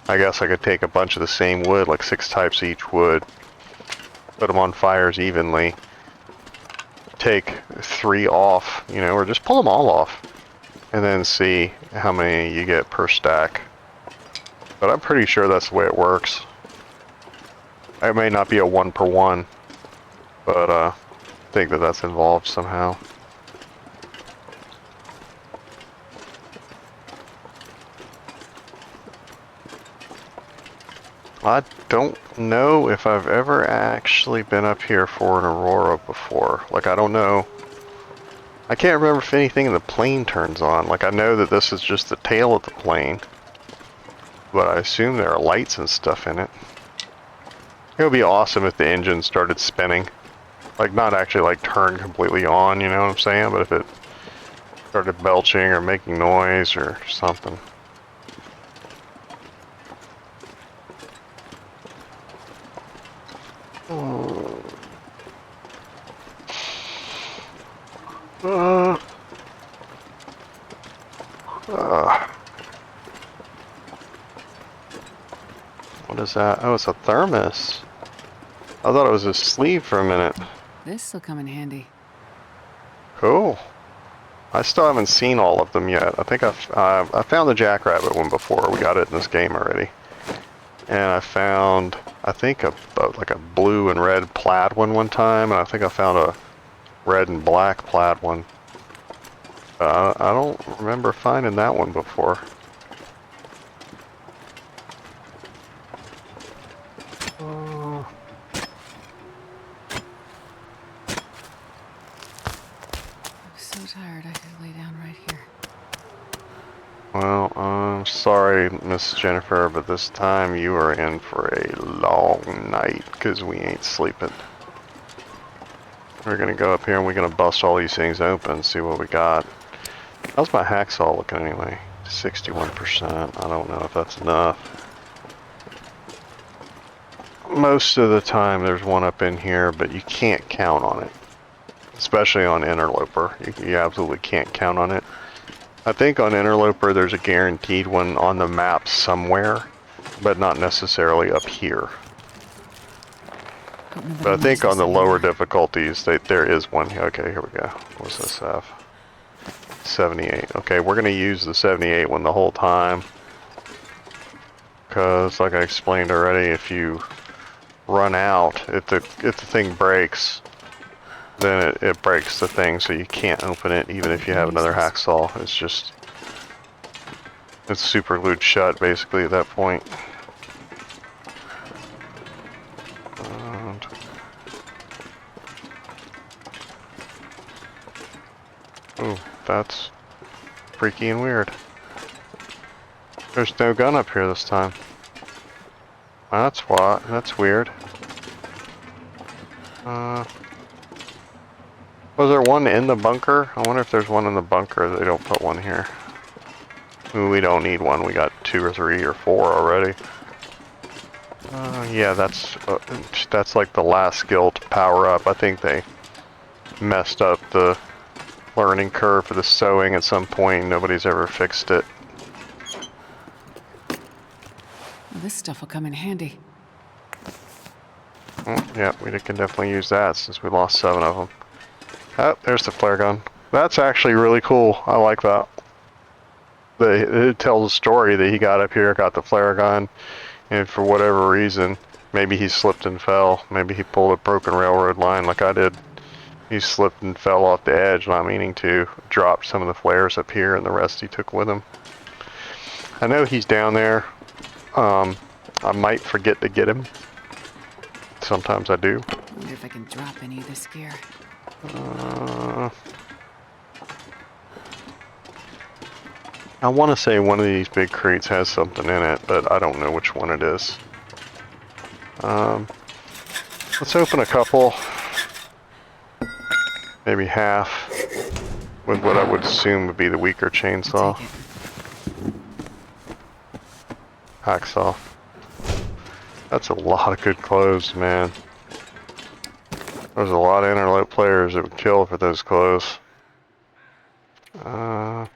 I guess I could take a bunch of the same wood, like 6 types of each wood, put them on fires evenly, take 3 off, you know, or just pull them all off, and then see how many you get per stack. But I'm pretty sure that's the way it works. It may not be a 1 per 1, but I think that that's involved somehow. I don't know if I've ever actually been up here for an aurora before. Like, I don't know. I can't remember if anything in the plane turns on. Like, I know that this is just the tail of the plane, but I assume there are lights and stuff in it. It would be awesome if the engine started spinning. Like, not actually, like, turn completely on, you know what I'm saying? But if it started belching or making noise or something. What is that? Oh, it's a thermos. I thought it was a sleeve for a minute. This'll come in handy. Cool. I still haven't seen all of them yet. I think I found the jackrabbit one before. We got it in this game already. And I found, I think, like a blue and red plaid one time. And I think I found a red and black plaid one. I don't remember finding that one before. I'm so tired I could lay down right here. Well, I'm sorry, Miss Jennifer, but this time you are in for a long night, because we ain't sleeping. We're gonna go up here and we're gonna bust all these things open, see what we got. How's my hacksaw looking anyway? 61%. I don't know if that's enough. Most of the time there's one up in here, but you can't count on it. Especially on Interloper. You absolutely can't count on it. I think on Interloper there's a guaranteed one on the map somewhere, but not necessarily up here. But I think on the lower difficulties, there is one. Okay, here we go. What's this have? 78. Okay, we're going to use the 78 one the whole time. Because, like I explained already, if you run out, if the thing breaks, then it breaks the thing, so you can't open it even if you have another hacksaw. It's just, it's super glued shut basically at that point. And ooh, that's freaky and weird. There's no gun up here this time. That's what. That's weird. Was there one in the bunker? I wonder if there's one in the bunker. They don't put one here. Ooh, we don't need one. We got 2 or 3 or 4 already. Yeah, that's like the last skill to power up. I think they messed up the learning curve for the sewing at some point. Nobody's ever fixed it. Well, this stuff will come in handy. Yeah, we can definitely use that since we lost 7 of them. Oh, there's the flare gun. That's actually really cool. I like that. It tells a story that he got up here, got the flare gun, and for whatever reason, maybe he slipped and fell. Maybe he pulled a broken railroad line like I did. He slipped and fell off the edge, not meaning to. Dropped some of the flares up here, and the rest he took with him. I know he's down there. I might forget to get him. Sometimes I do. Wonder if I can drop any of this gear. I want to say one of these big crates has something in it, but I don't know which one it is. Let's open a couple. Maybe half. With what I would assume would be the weaker chainsaw. Hacksaw. That's a lot of good clothes, man. There's a lot of interlope players that would kill for those close. Um,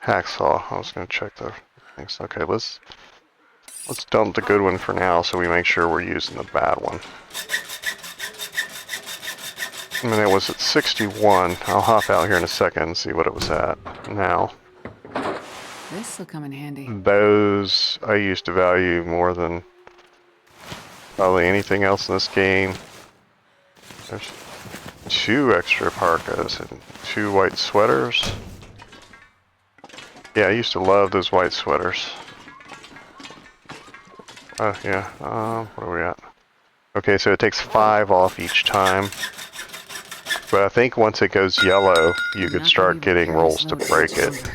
Hacksaw. I was gonna check the things. Okay, let's dump the good one for now, so we make sure we're using the bad one. I mean, it was at 61. I'll hop out here in a second and see what it was at now. This'll come in handy. Those I used to value more than probably anything else in this game. There's 2 extra parkas and 2 white sweaters. Yeah, I used to love those white sweaters. Oh, yeah. What are we at? Okay, so it takes 5 off each time. But I think once it goes yellow, you could start getting rolls to break it.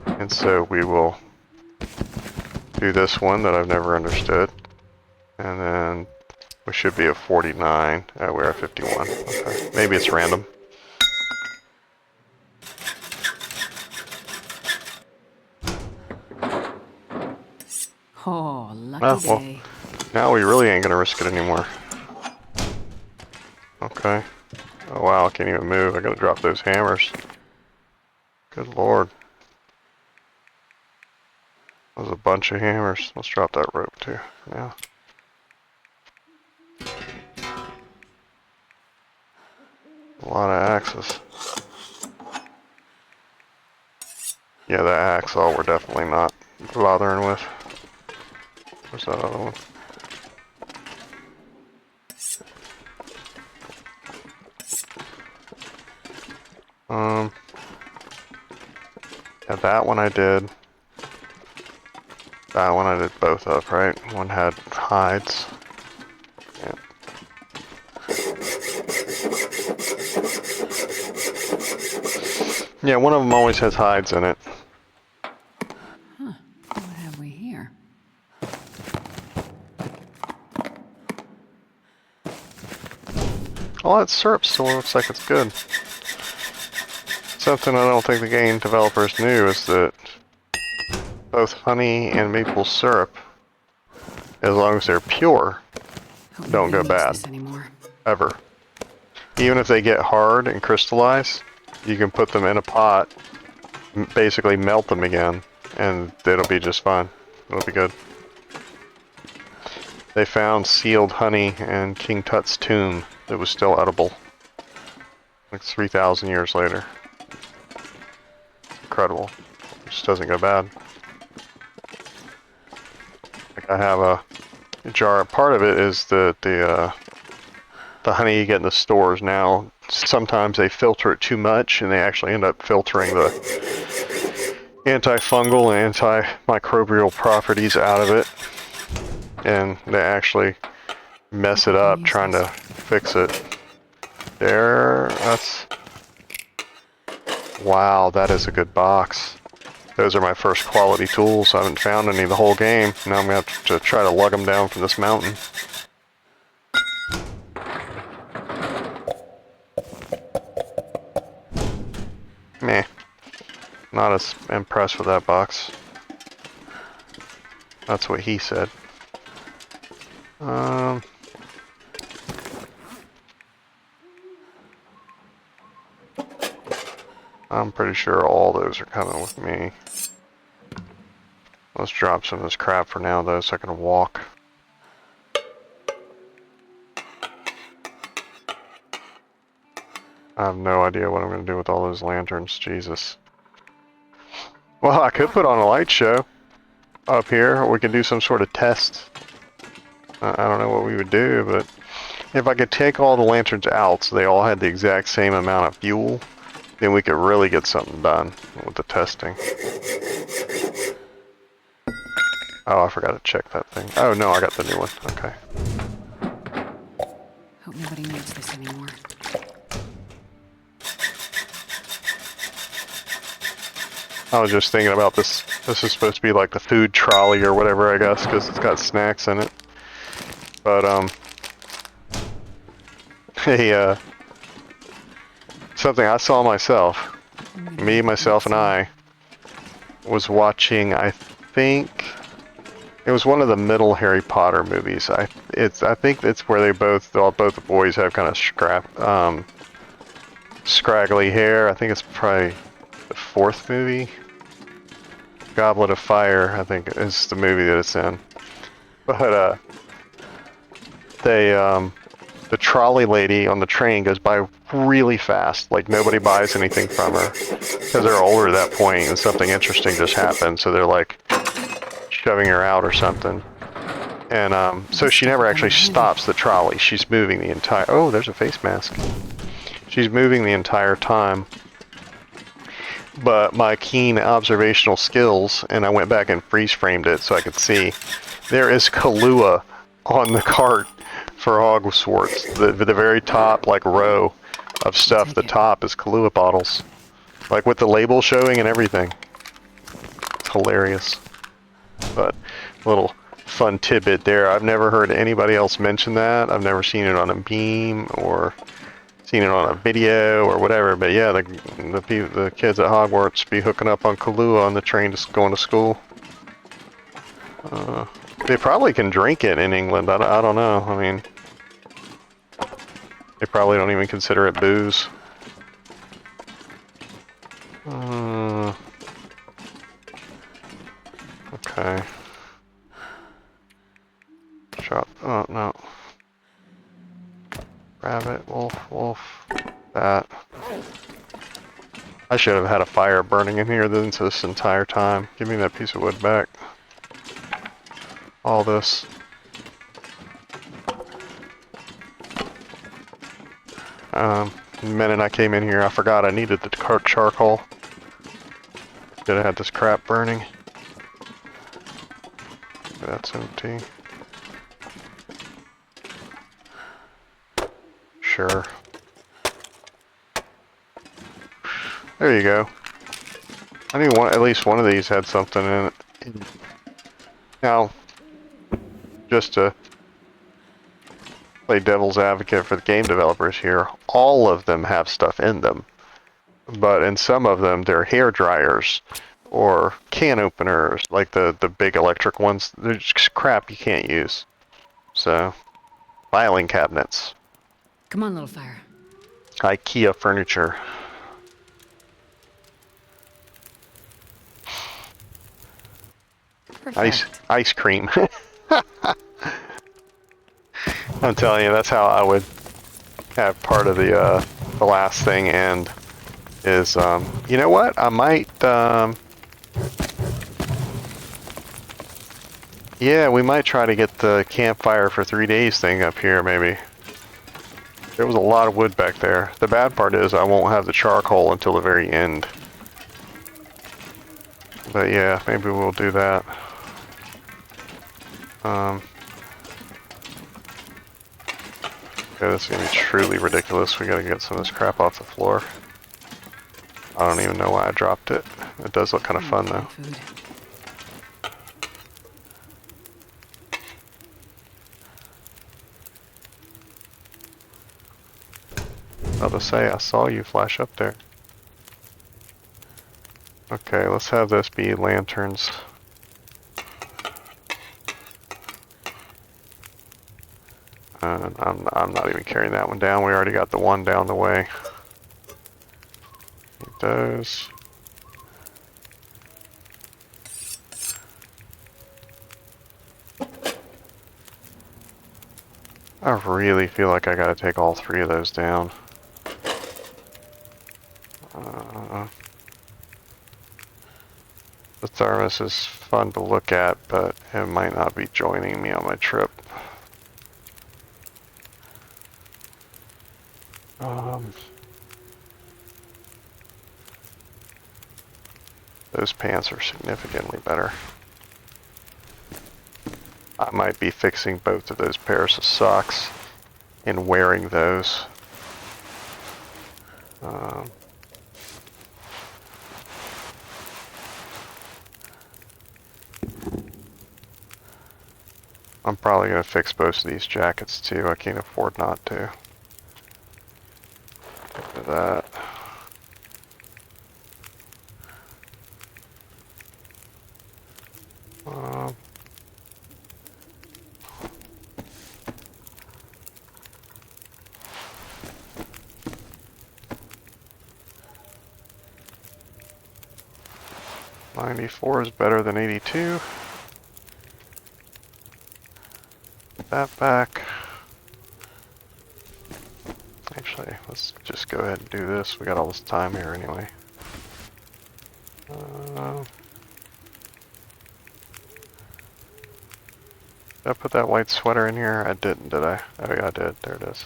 And so we will do this one that I've never understood. And then we should be at 49. Oh, we're at 51. Okay. Maybe it's random. Oh, lucky day. Now we really ain't gonna risk it anymore. Okay. Oh wow, I can't even move. I gotta drop those hammers. Good lord. There's a bunch of hammers. Let's drop that rope too. Yeah. A lot of axes. Yeah, that hacksaw we're definitely not bothering with. Where's that other one? Yeah, that one I did. That one I did both of, right? One had hides. Yeah. Yeah, one of them always has hides in it. Huh. What have we here? All that syrup still looks like it's good. Something I don't think the game developers knew is that both honey and maple syrup, as long as they're pure, don't go bad. Ever. Even if they get hard and crystallize, you can put them in a pot, basically melt them again, and it'll be just fine. It'll be good. They found sealed honey in King Tut's tomb that was still edible. Like 3,000 years later. Incredible. It just doesn't go bad. Like I have a jar. Part of it is the honey you get in the stores now. Sometimes they filter it too much, and they actually end up filtering the antifungal and antimicrobial properties out of it, and they actually mess it up trying to fix it. That's... Wow, that is a good box. Those are my first quality tools. I haven't found any the whole game. Now I'm going to have to try to lug them down from this mountain. Meh. Not as impressed with that box. That's what he said. I'm pretty sure all those are coming with me. Let's drop some of this crap for now, though, so I can walk. I have no idea what I'm going to do with all those lanterns. Jesus. Well, I could put on a light show up here, or we could do some sort of test. I don't know what we would do, but if I could take all the lanterns out so they all had the exact same amount of fuel, then we could really get something done with the testing. Oh, I forgot to check that thing. Oh, no, I got the new one. Okay. Hope nobody needs this anymore. I was just thinking about this. This is supposed to be like the food trolley or whatever, I guess, because it's got snacks in it. But, something I saw myself. I'm gonna Me, need myself, boots and soon. I was watching, I think it was one of the middle Harry Potter movies. I think it's where both the boys have kind of scraggly hair. I think it's probably the fourth movie. Goblet of Fire, I think, is the movie that it's in. But they the trolley lady on the train goes by really fast. Like nobody buys anything from her because they're older at that point and something interesting just happened. So they're like shoving her out or something. And so This she stuff never will come actually in handy. stops the trolley. She's moving the entire. Oh, there's a face mask. She's moving the entire time. But my keen observational skills, and I went back and freeze framed it so I could see, there is Kahlua on the cart for Hogwarts. The very top like row of I'll stuff, take the it. top is Kahlua bottles. Like with the label showing and everything. It's hilarious. But little fun tidbit there. I've never heard anybody else mention that. I've never seen it on a meme or seen it on a video or whatever. But yeah, the kids at Hogwarts be hooking up on Kahlua on the train just going to school. They probably can drink it in England. I don't know. I mean, they probably don't even consider it booze. Okay. Shot. Oh, no. Rabbit, wolf. That. I should have had a fire burning in here this entire time. Give me that piece of wood back. All this. The minute I came in here, I forgot I needed the charcoal. Should have had this crap burning. That's empty. Sure. There you go. I knew at least one of these had something in it. Now, just to play devil's advocate for the game developers here, all of them have stuff in them. But in some of them, they're hair dryers or can openers, like the big electric ones. They're just crap you can't use. So, filing cabinets, Come on, little fire. IKEA furniture. Perfect. Ice cream. I'm telling you, that's how I would have part of the last thing end. Is you know what? I might yeah, we might try to get the campfire for 3 days thing up here. Maybe there was a lot of wood back there. The bad part is I won't have the charcoal until the very end. But yeah, maybe we'll do that. Yeah, this is gonna be truly ridiculous. We gotta get some of this crap off the floor. I don't even know why I dropped it. It does look kind of fun though. Food. I'll just say I saw you flash up there. Okay, let's have this be lanterns. I'm not even carrying that one down. We already got the one down the way. Need those. I really feel like I gotta take all 3 of those down. The thermos is fun to look at, but it might not be joining me on my trip. Those pants are significantly better. I might be fixing both of those pairs of socks and wearing those. I'm probably going to fix both of these jackets too. I can't afford not to. Get rid of that. 94 is better than 82. Put that back. Actually, let's just go ahead and do this. We got all this time here anyway. Did I put that white sweater in here? I didn't, did I? Oh yeah, I did. There it is.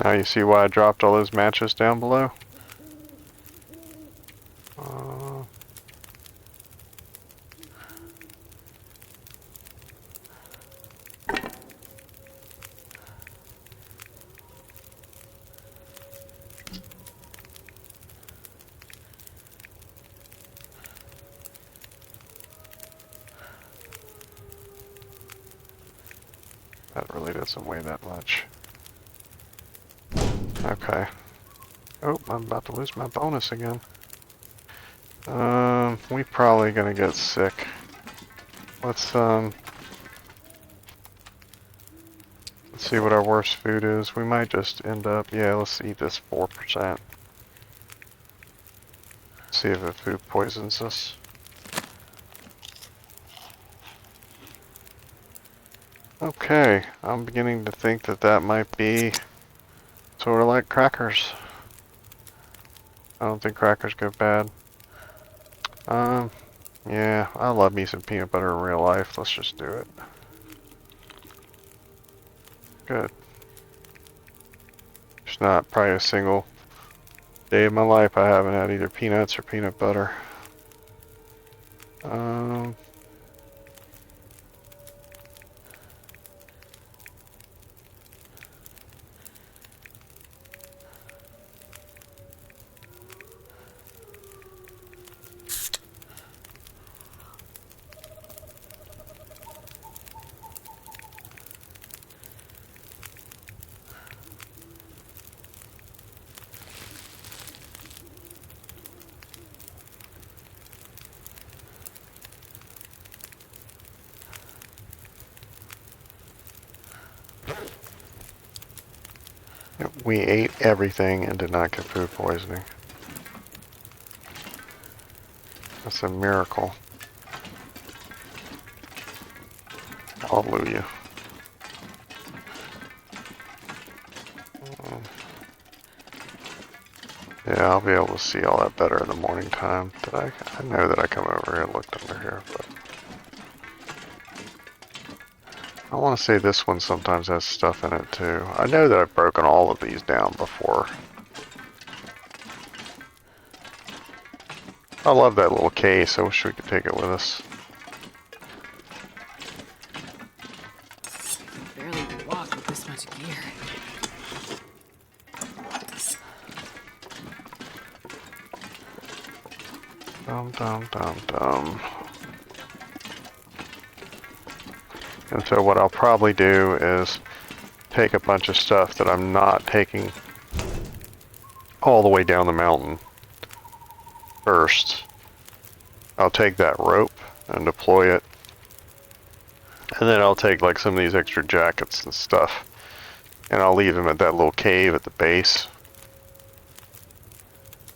Now you see why I dropped all those matches down below? That really doesn't weigh that much. Okay. Oh, I'm about to lose my bonus again. We probably gonna get sick. Let's see what our worst food is. We might just end up, yeah, let's eat this 4%. See if the food poisons us. Okay, I'm beginning to think that that might be sort of like crackers. I don't think crackers go bad. Yeah, I love me some peanut butter in real life. Let's just do it. Good. There's not probably a single day of my life I haven't had either peanuts or peanut butter. We ate everything and did not get food poisoning. That's a miracle. Hallelujah. Yeah, I'll be able to see all that better in the morning time. I know that I come over here and looked under here, but I want to say this one sometimes has stuff in it too. I know that I've broken all of these down before. I love that little case. I wish we could take it with us. Barely walk with this much gear. Dum. And so what I'll probably do is take a bunch of stuff that I'm not taking all the way down the mountain first. I'll take that rope and deploy it. And then I'll take like some of these extra jackets and stuff. And I'll leave them at that little cave at the base.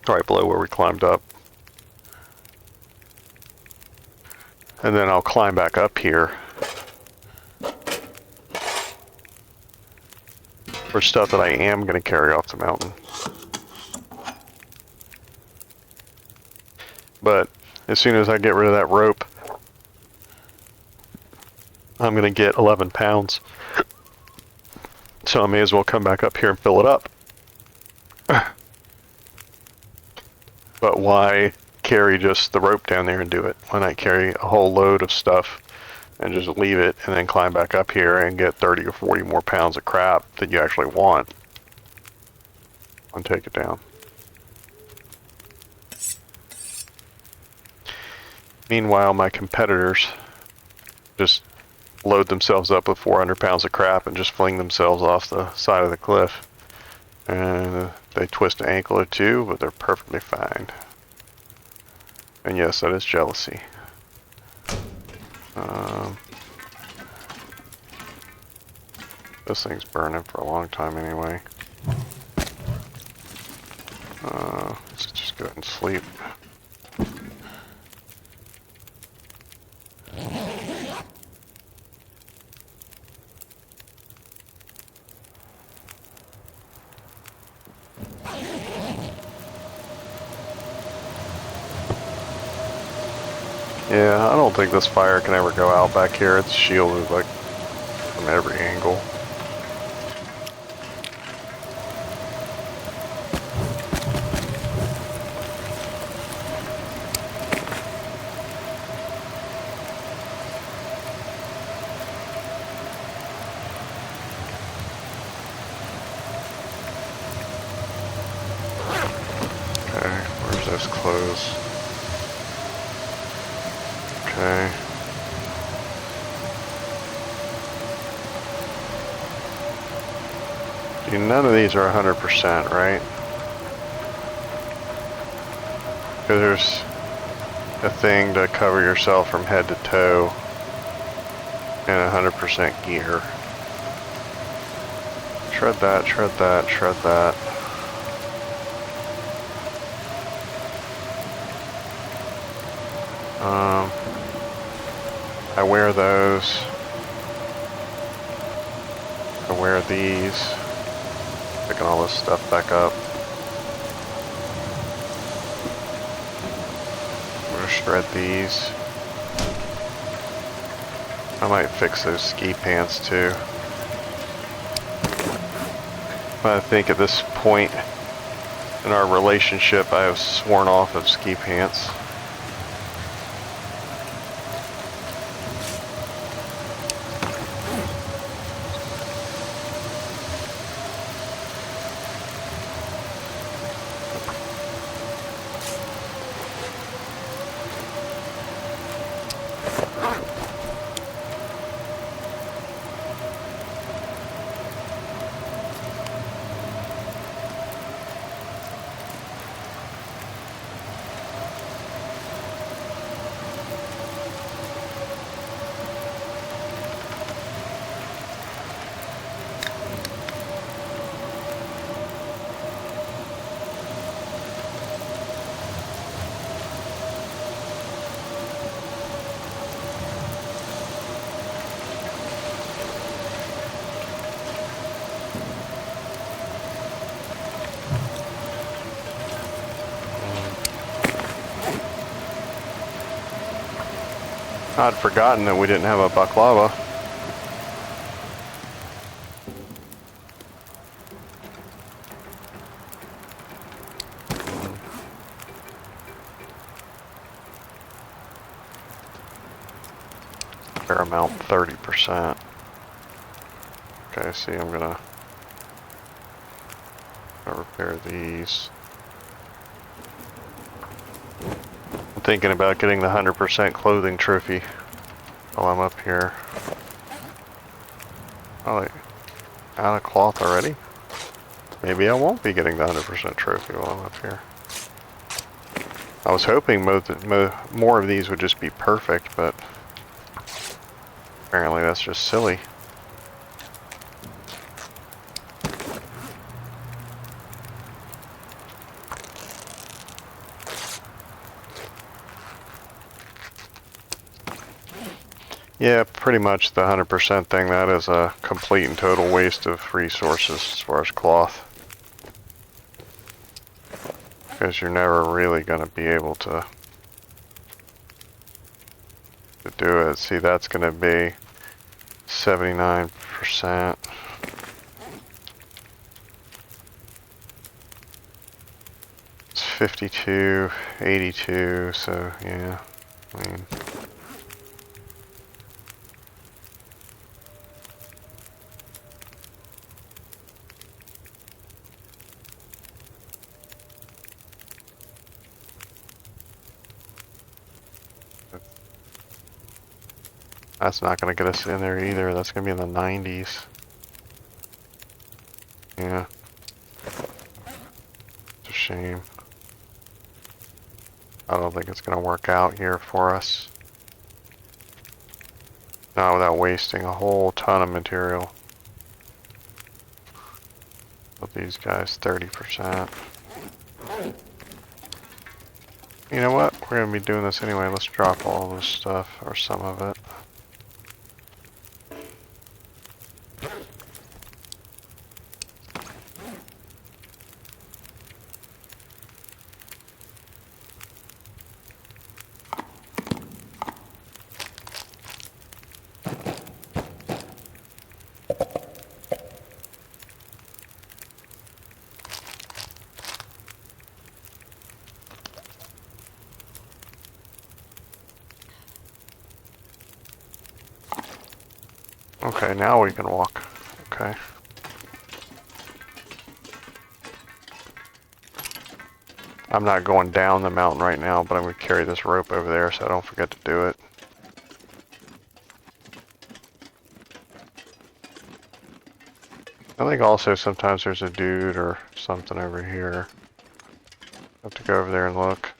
Right below where we climbed up. And then I'll climb back up here for stuff that I am going to carry off the mountain. But as soon as I get rid of that rope, I'm going to get 11 pounds. So I may as well come back up here and fill it up. But why carry just the rope down there and do it? Why not carry a whole load of stuff and just leave it and then climb back up here and get 30 or 40 more pounds of crap that you actually want and take it down. Meanwhile, my competitors just load themselves up with 400 pounds of crap and just fling themselves off the side of the cliff. And they twist an ankle or two, but they're perfectly fine. And yes, that is jealousy. This thing's burning for a long time anyway. Let's just go ahead and sleep. Yeah, I don't think this fire can ever go out back here. It's shielded like from every angle. Okay, where's those clothes? Okay. See, none of these are 100%, right? Because there's a thing to cover yourself from head to toe in 100% gear. Shred that, shred that, shred that. I wear those. I wear these. Picking all this stuff back up. I'm gonna shred these. I might fix those ski pants too. But I think at this point in our relationship, I have sworn off of ski pants. I'd forgotten that we didn't have a baklava. Fair amount, 30%. Okay, see, I'm gonna repair these. I'm thinking about getting the 100% clothing trophy while I'm up here. Oh, wait. Out of cloth already? Maybe I won't be getting the 100% trophy while I'm up here. I was hoping more of these would just be perfect, but apparently that's just silly. Yeah, pretty much the 100% thing, that is a complete and total waste of resources as far as cloth. Because you're never really going to be able to do it. See, that's going to be 79%. It's 52, 82, so yeah, I mean... That's not going to get us in there either. That's going to be in the 90s. Yeah. It's a shame. I don't think it's going to work out here for us. Not without wasting a whole ton of material. With these guys, 30%. You know what? We're going to be doing this anyway. Let's drop all this stuff, or some of it. Okay, now we can walk. Okay. I'm not going down the mountain right now, but I'm going to carry this rope over there so I don't forget to do it. I think also sometimes there's a dude or something over here. I have to go over there and look.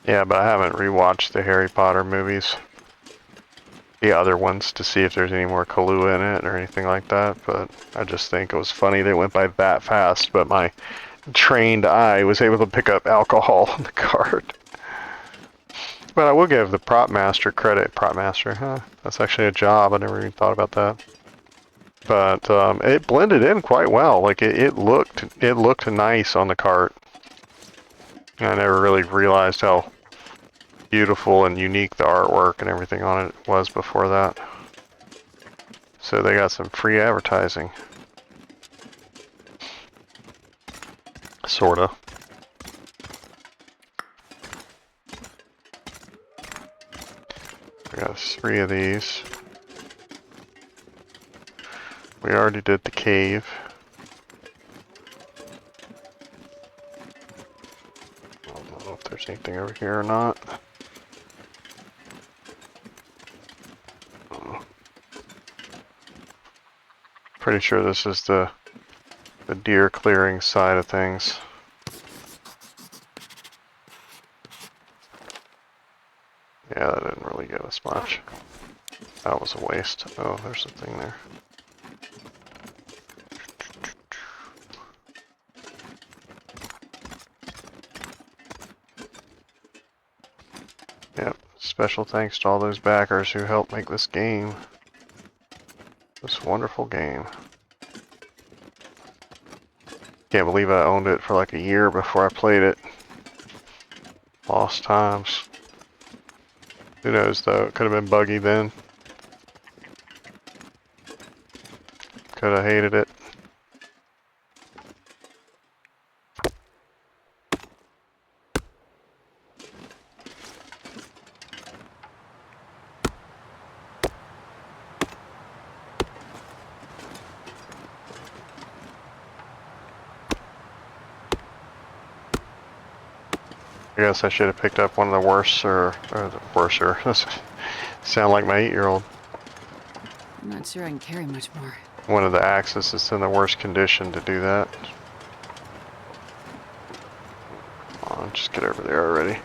Yeah, but I haven't rewatched the Harry Potter movies. The other ones to see if there's any more Kahlua in it or anything like that, but I just think it was funny they went by that fast, but my trained eye was able to pick up alcohol on the card. But I will give the prop master credit. Prop master, huh? That's actually a job. I never even thought about that. But it blended in quite well. Like it looked nice on the cart. I never really realized how beautiful and unique the artwork and everything on it was before that. So they got some free advertising. Sorta. We got 3 of these. We already did the cave. I don't know if there's anything over here or not. Pretty sure this is the deer clearing side of things. Yeah, that didn't really give us much. That was a waste. Oh, there's a thing there. Yep, special thanks to all those backers who helped make this game. This wonderful game. Can't believe I owned it for like a year before I played it. Lost times. Who knows though, it could have been buggy then. Could have hated it. I guess I should have picked up one of the worser. Sound like my 8-year-old. I'm not sure I can carry much more. One of the axes that's in the worst condition to do that. Come on, just get over there already.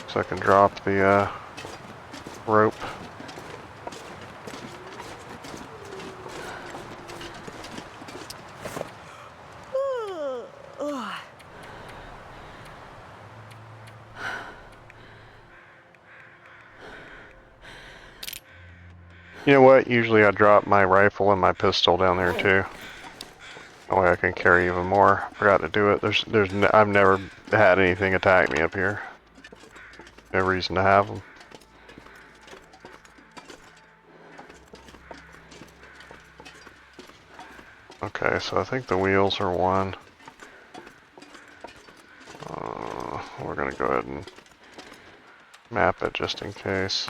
So I can drop the rope. You know what? Usually I drop my rifle and my pistol down there too. That way I can carry even more. Forgot to do it. I've never had anything attack me up here. No reason to have them. Okay, so I think the wheels are one. We're gonna go ahead and map it just in case.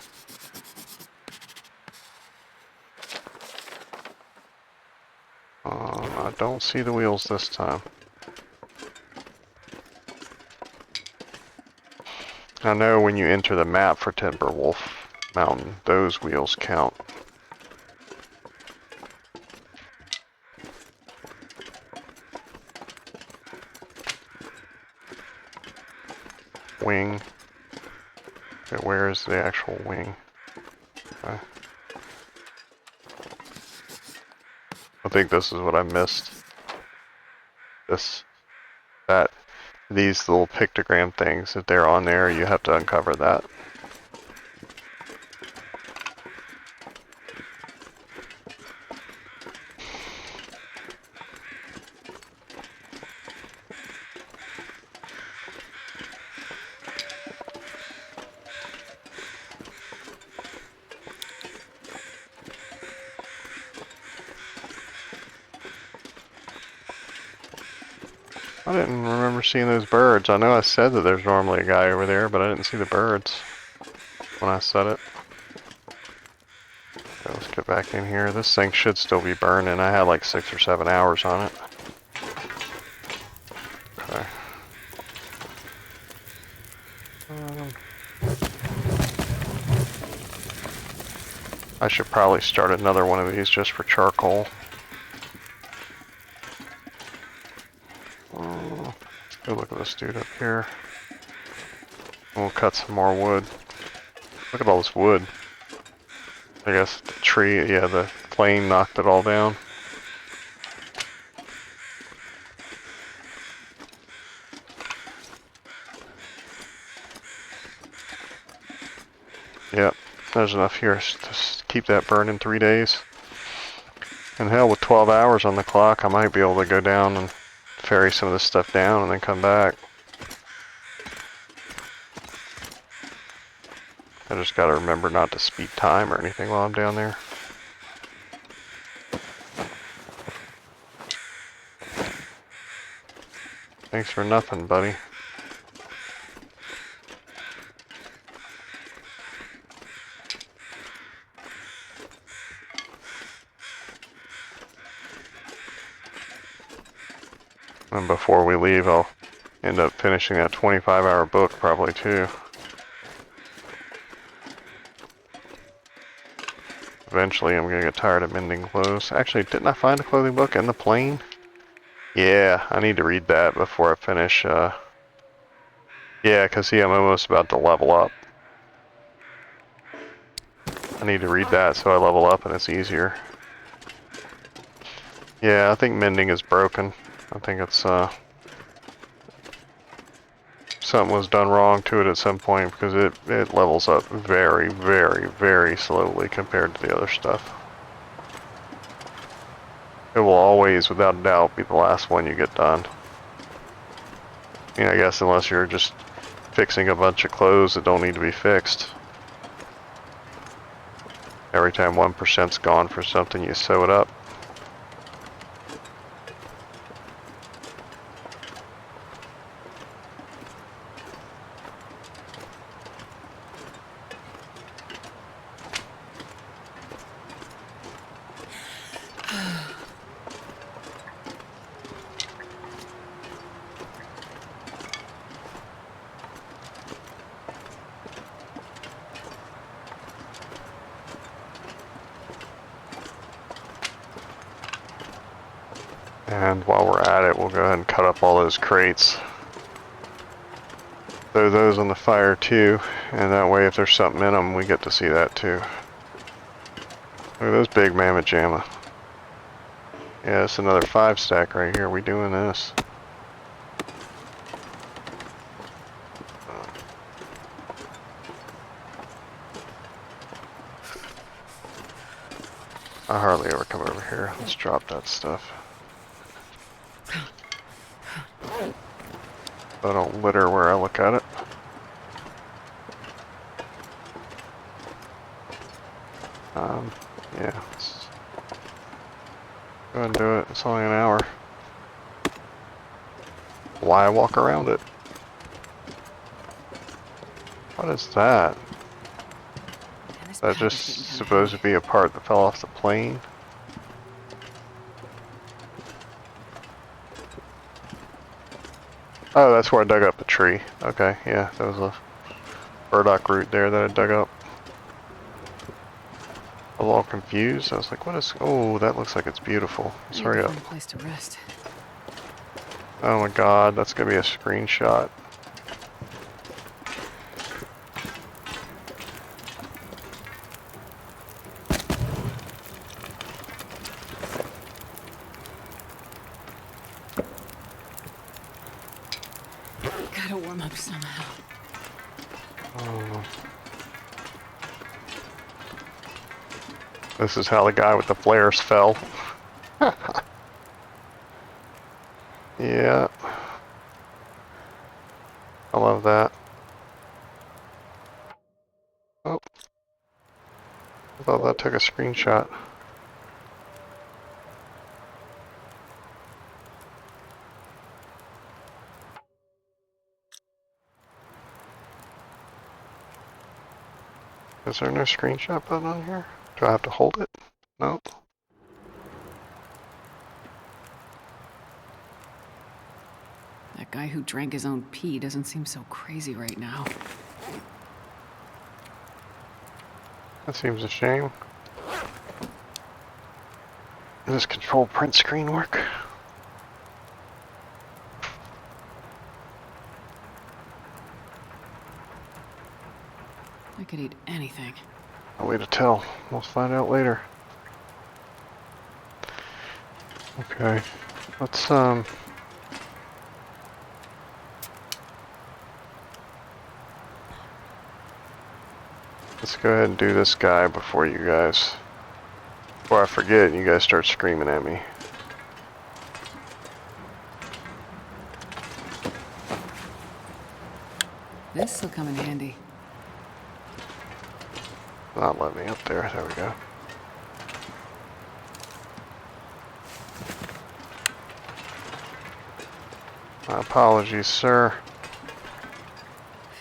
I don't see the wheels this time. I know when you enter the map for Timberwolf Mountain, those wheels count. Wing. Okay, where is the actual wing? Okay. I think this is what I missed. These little pictogram things, if they're on there, you have to uncover that. I didn't remember seeing those birds. I know I said that there's normally a guy over there, but I didn't see the birds when I said it. Okay, let's get back in here. This thing should still be burning. I had like 6 or 7 hours on it. Okay. I should probably start another one of these just for charcoal. Let's go look at this dude up here. We'll cut some more wood. Look at all this wood. I guess the tree, yeah, the plane knocked it all down. Yep, there's enough here to keep that burning 3 days. And hell, with 12 hours on the clock, I might be able to go down and ferry some of this stuff down and then come back. I just gotta remember not to speed time or anything while I'm down there. Thanks for nothing, buddy. And before we leave, I'll end up finishing that 25-hour book probably too. Eventually, I'm gonna get tired of mending clothes. Actually, didn't I find a clothing book in the plane? Yeah, I need to read that before I finish. Yeah, because see, I'm almost about to level up. I need to read that so I level up and it's easier. Yeah, I think mending is broken. I think it's, something was done wrong to it at some point because it levels up very, very, very slowly compared to the other stuff. It will always, without a doubt, be the last one you get done. I mean, I guess unless you're just fixing a bunch of clothes that don't need to be fixed. Every time 1%'s gone for something, you sew it up. And while we're at it, we'll go ahead and cut up all those crates. Throw those on the fire too, and that way if there's something in them, we get to see that too. Look at those big mammoth jamma. Yeah, it's another 5 stack right here. We doing this. I hardly ever come over here. Let's drop that stuff. So I don't litter where I look at it. Yeah. Let's go ahead and do it. It's only an hour. Why walk around it? What is that? And this That power's just getting kinda supposed to heavy. be a part that fell off the plane? Oh, that's where I dug up the tree. Okay, yeah, there was a burdock root there that I dug up. I was all confused. I was like, what is... Oh, that looks like it's beautiful. Let's I need to hurry up. find a place to rest. Oh my god, that's gonna be a screenshot. Gotta warm up somehow. Oh. This is how the guy with the flares fell. Yeah. I love that. Oh. I thought that took a screenshot. Is there no screenshot button on here? Do I have to hold it? No. That guy who drank his own pee doesn't seem so crazy right now. That seems a shame. Does this control print screen work? I could eat anything. I'll wait to tell. We'll find out later. Okay. Let's go ahead and do this guy before I forget and you guys start screaming at me. This'll come in handy. Not let me up there. There we go. My apologies, sir.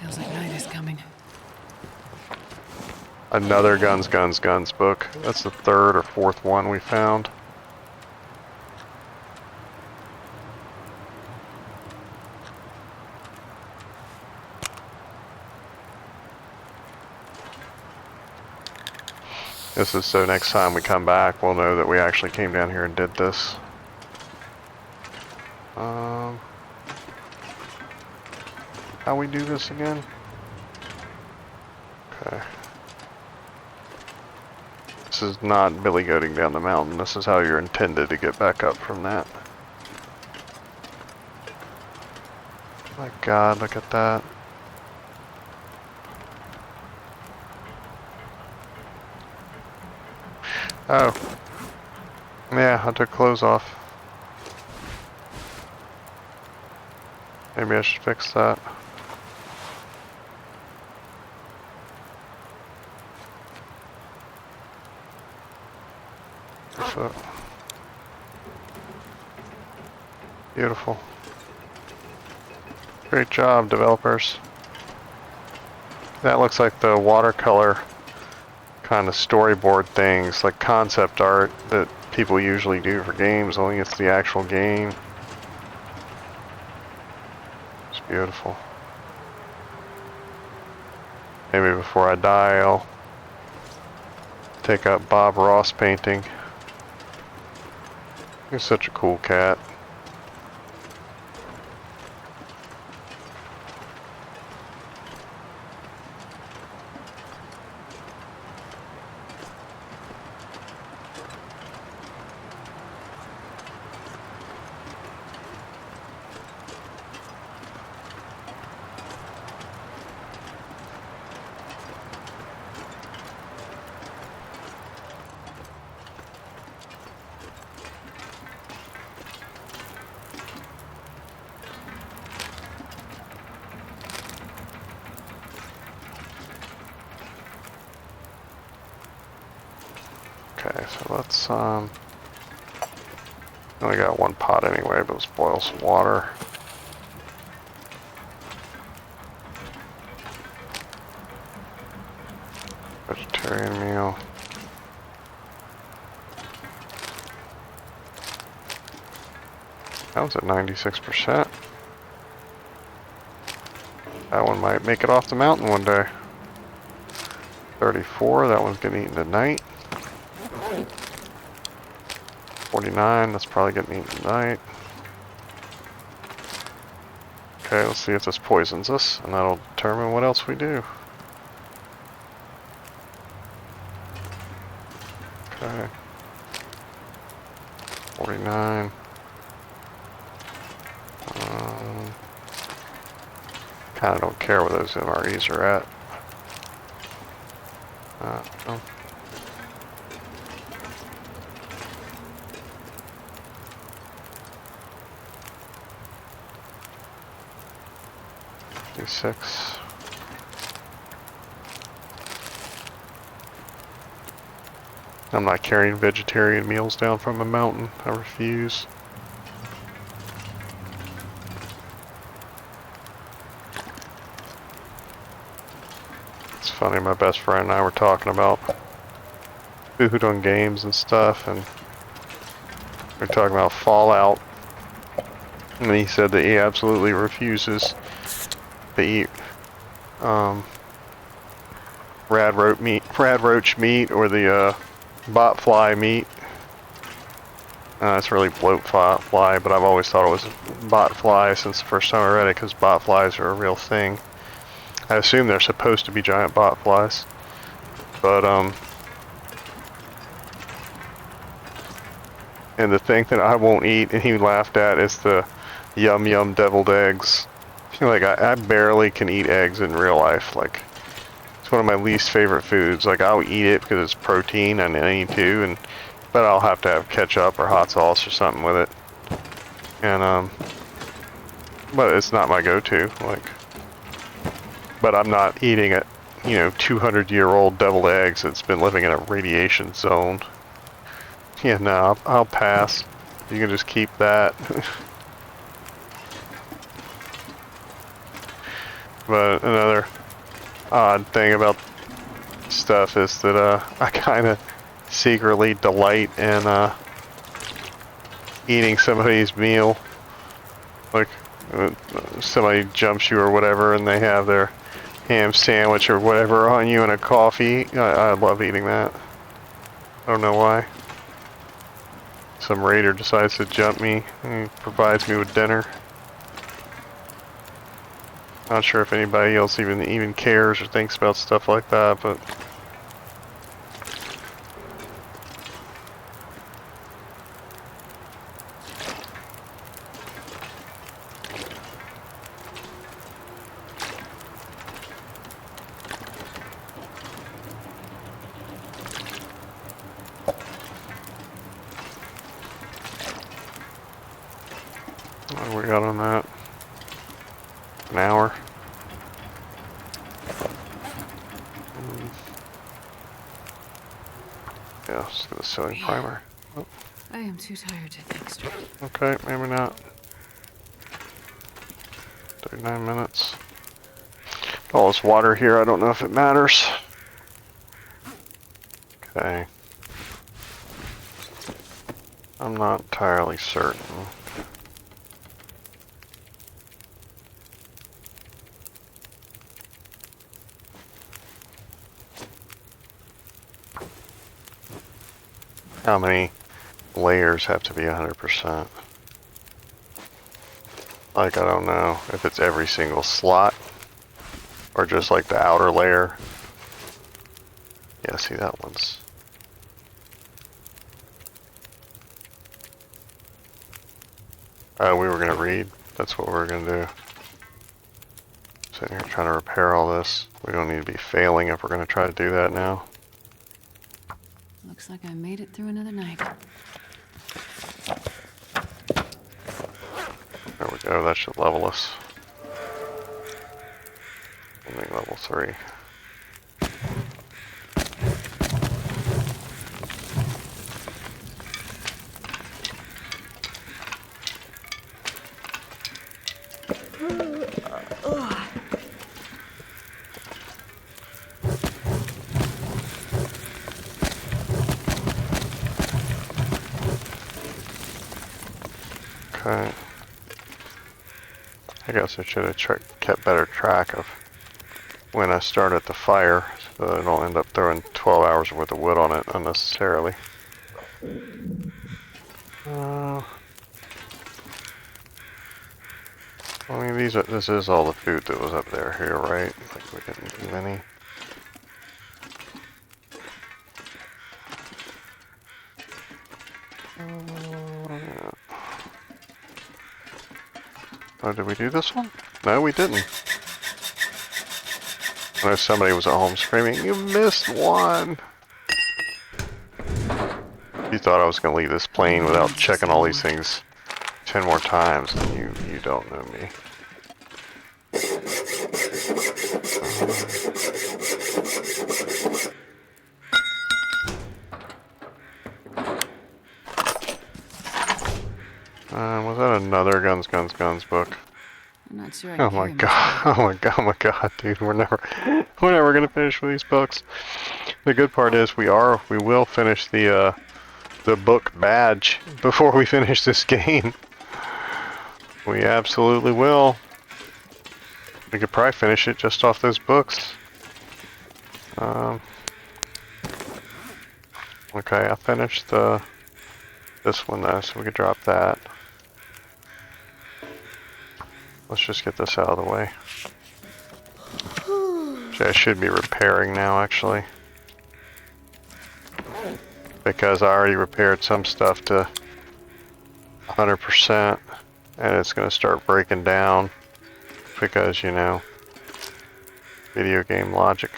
Feels like night is coming. Another Guns, Guns, Guns book. That's the third or fourth one we found. This is so next time we come back, we'll know that we actually came down here and did this. How we do this again? Okay. This is not billy goating down the mountain. This is how you're intended to get back up from that. My God, look at that. Oh. Yeah, I took clothes off. Maybe I should fix that. So, beautiful. Great job, developers. That looks like the watercolor kind of storyboard things, like concept art that people usually do for games, only it's the actual game. It's beautiful. Maybe before I die, I'll take up Bob Ross painting. He's such a cool cat. Okay, so let's, only got one pot anyway, but let's boil some water. Vegetarian meal. That was at 96%. That one might make it off the mountain one day. 34, that one's getting eaten tonight. 49, that's probably getting eaten tonight. Okay, let's see if this poisons us, and that'll determine what else we do. Okay. 49. Kinda don't care where those MREs are at. Oh. D6. I'm not carrying vegetarian meals down from a mountain. I refuse. It's funny, my best friend and I were talking about food on games and stuff, and we were talking about Fallout. And he said that he absolutely refuses to eat rad roach meat or the bot fly meat. It's really bloat fly, but I've always thought it was bot fly since the first time I read it, because bot flies are a real thing. I assume they're supposed to be giant bot flies, but and the thing that I won't eat, and he laughed at, is the yum yum deviled eggs. Like I barely can eat eggs in real life. Like it's one of my least favorite foods. Like I'll eat it because it's protein and I need to, but I'll have to have ketchup or hot sauce or something with it. And but it's not my go-to. Like, but I'm not eating it. 200-year-old deviled eggs that's been living in a radiation zone. Yeah, no, I'll pass. You can just keep that. But another odd thing about stuff is that I kind of secretly delight in eating somebody's meal. Like somebody jumps you or whatever and they have their ham sandwich or whatever on you and a coffee. I love eating that. I don't know why. Some raider decides to jump me and he provides me with dinner. Not sure if anybody else even cares or thinks about stuff like that, but what do we got on that? An hour. Yeah, let's get the sewing primer. Oh. I am too tired to think straight. Okay, maybe not. 39 minutes. All this water here, I don't know if it matters. Okay. I'm not entirely certain. How many layers have to be 100%? Like, I don't know if it's every single slot or just like the outer layer. Yeah, see that one's. Oh, we were gonna read. That's what we were gonna do. Sitting here trying to repair all this. We don't need to be failing if we're gonna try to do that now. Looks like I made it through another night. There we go, that should level us. I think level 3. Okay. I guess I should have kept better track of when I start at the fire, so that I don't end up throwing 12 hours worth of wood on it unnecessarily. I mean, this is all the food that was up there here, right? Like, we didn't leave any. Oh, did we do this one? No, we didn't. I know somebody was at home screaming, "You missed one!" You thought I was going to leave this plane without checking all these things 10 more times, and you don't know me. Was that another Guns book? I'm not sure I Oh my carry much god! weight. Oh my god! Oh my god, dude! We're never gonna finish with these books. The good part is we will finish the book badge before we finish this game. We absolutely will. We could probably finish it just off those books. Okay, I finished this one though, so we could drop that. Let's just get this out of the way. Which I should be repairing now, actually. Because I already repaired some stuff to 100%, and it's going to start breaking down because, you know, video game logic.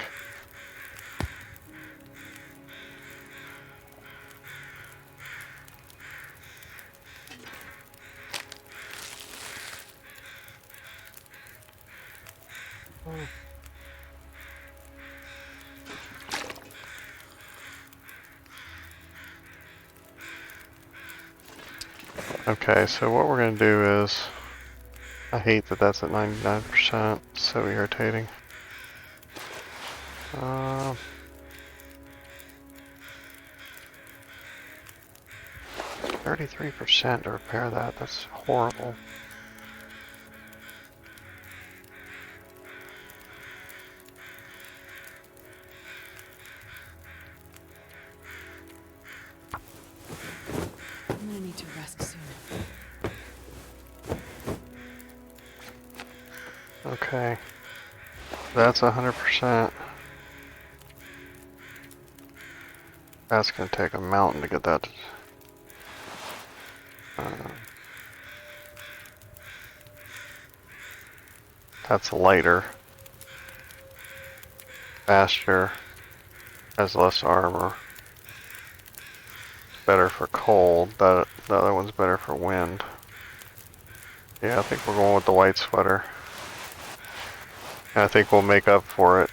Okay, so what we're going to do is, I hate that that's at 99%, it's so irritating. 33% to repair that, that's horrible. I'm gonna need to rest soon. Okay, that's 100%. That's going to take a mountain to get that. That's lighter, faster, has less armor. It's better for cold. The other one's better for wind. Yeah, I think we're going with the white sweater. And I think we'll make up for it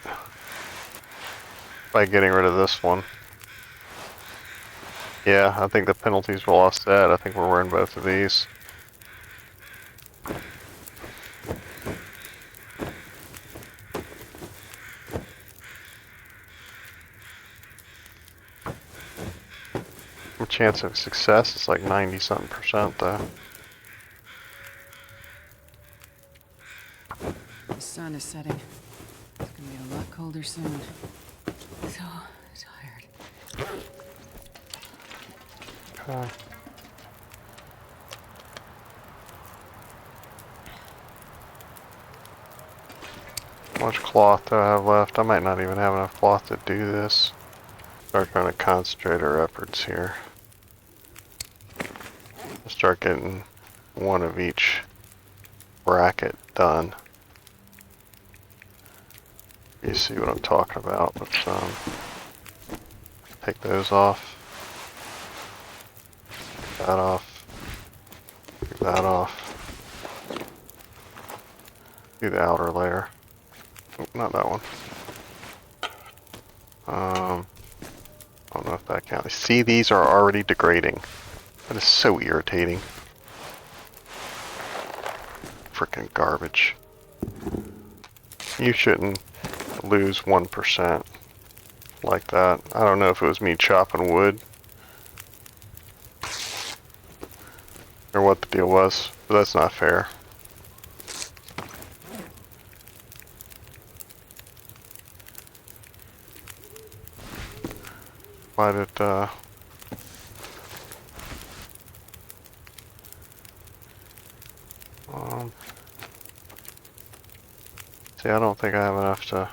by getting rid of this one. Yeah, I think the penalties will offset. I think we're wearing both of these. The chance of success is like 90-something% though. The sun is setting. It's gonna be a lot colder soon. So tired. Okay. How much cloth do I have left? I might not even have enough cloth to do this. Start trying to concentrate our efforts here. Start getting one of each bracket done. You see what I'm talking about. Let's take those off. Take that off. Take that off. Do the outer layer. Oh, not that one. I don't know if that counts. See, these are already degrading. That is so irritating. Frickin' garbage. You shouldn't lose 1% like that. I don't know if it was me chopping wood. or what the deal was, but that's not fair. Why did, see, I don't think I have enough to,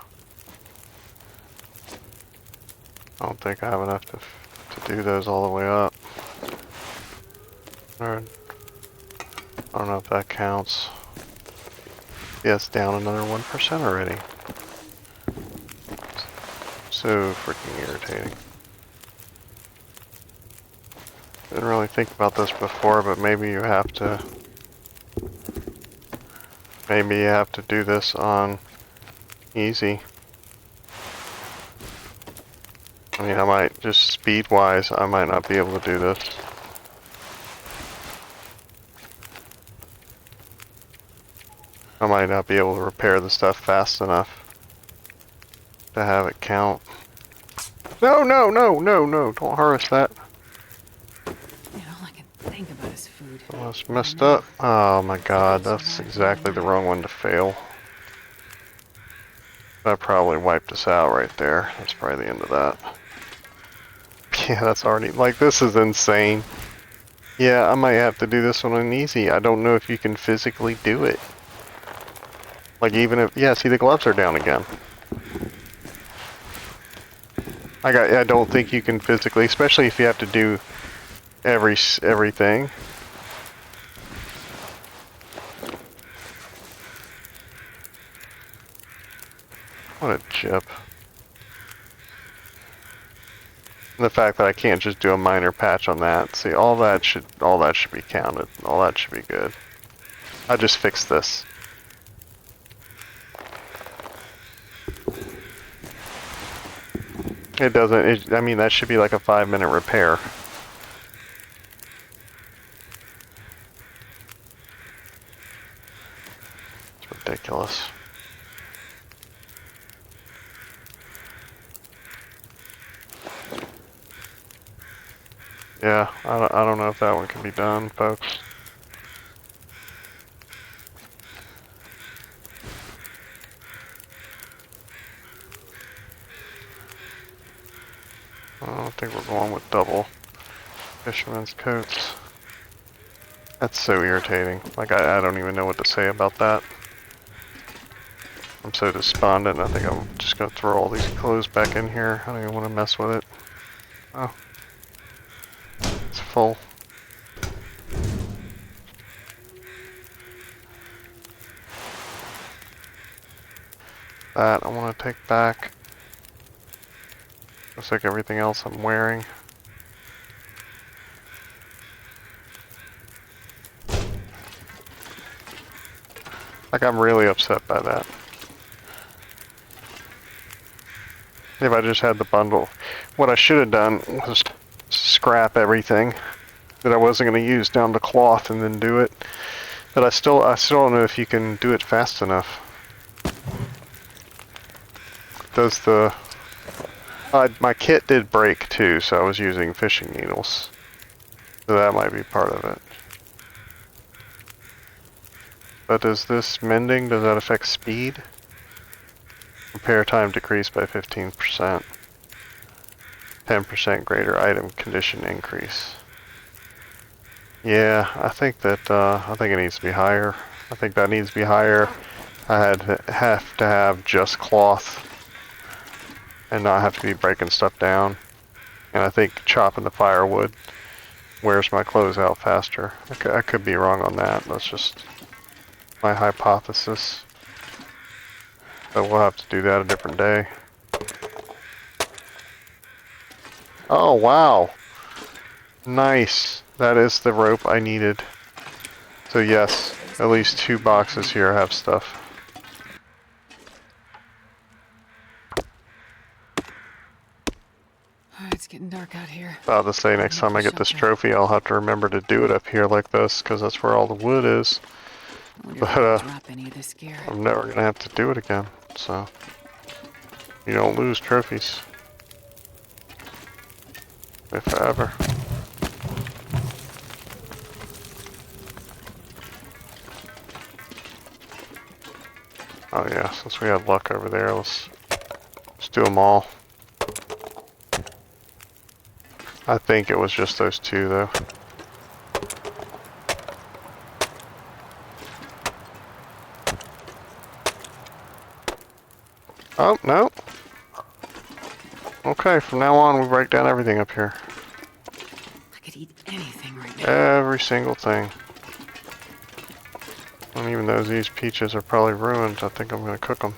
to do those all the way up. Or, I don't know if that counts. Yeah, it's down another 1% already. So freaking irritating. Didn't really think about this before, but maybe you have to do this on easy. I mean, I might just speed-wise, I might not be able to do this. I might not be able to repair the stuff fast enough to have it count. No, no, no, no, no, don't harvest that. Yeah, all I can think about is food. Oh, that's messed up. Oh my god, that's exactly the wrong one to fail. That probably wiped us out right there. That's probably the end of that. Yeah, that's already, like, this is insane. Yeah, I might have to do this one on easy. I don't know if you can physically do it. Like, even if, yeah, see, the gloves are down again. I don't think you can physically, especially if you have to do everything. What a chip. And the fact that I can't just do a minor patch on that. See, all that should be counted. All that should be good. I just fixed this. It doesn't, I mean, that should be like a 5-minute repair. It's ridiculous. Yeah, I don't know if that one can be done, folks. I don't think we're going with double fisherman's coats. That's so irritating. Like, I don't even know what to say about that. I'm so despondent, I think I'm just gonna throw all these clothes back in here. I don't even want to mess with it. Oh. It's full. That I want to take back. Looks like everything else I'm wearing. Like, I'm really upset by that. If I just had the bundle. What I should have done was scrap everything that I wasn't going to use down to cloth and then do it. But I still don't know if you can do it fast enough. Does the... my kit did break too, so I was using fishing needles. So that might be part of it. But does this mending, does that affect speed? Repair time decreased by 15%. 10% greater item condition increase. Yeah, I think it needs to be higher. I think that needs to be higher. I have to have just cloth and not have to be breaking stuff down. And I think chopping the firewood wears my clothes out faster. I could be wrong on that. That's just my hypothesis. So we'll have to do that a different day. Oh, wow. Nice. That is the rope I needed. So yes, at least 2 boxes here have stuff. It's getting dark out here. About to say, next time I get this trophy, I'll have to remember to do it up here like this, because that's where all the wood is. But I'm never gonna have to do it again, so you don't lose trophies, if ever. Oh yeah, since we had luck over there, let's do them all. I think it was just those two though. Oh, no. Okay, from now on we break down everything up here. I could eat anything right now. Every single thing. And even though these peaches are probably ruined, I think I'm going to cook them.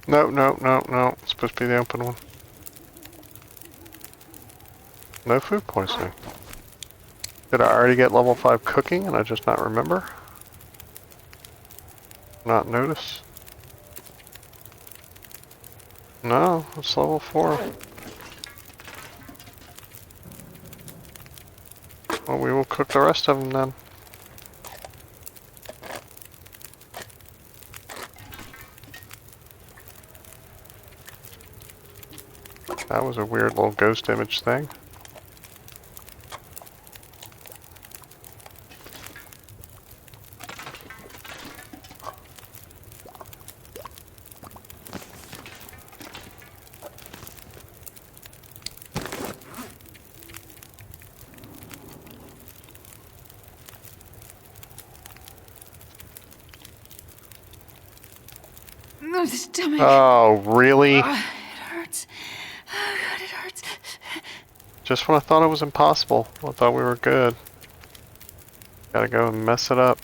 No, no, no, no. It's supposed to be the open one. No food poisoning. Did I already get level 5 cooking and I just not remember? Not notice? No, it's level 4. Well, we will cook the rest of them then. That was a weird little ghost image thing. No, stomach. Oh, really? It hurts. Oh God, it hurts. Just when I thought it was impossible, I thought we were good. Gotta go and mess it up.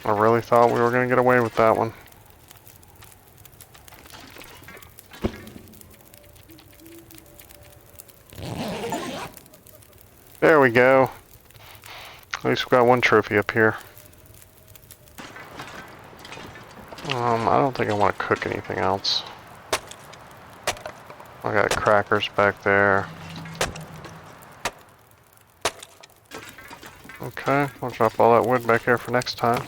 I really thought we were gonna get away with that one. There we go. At least we got one trophy up here. I don't think I want to cook anything else. I got crackers back there. Okay, we'll drop all that wood back here for next time.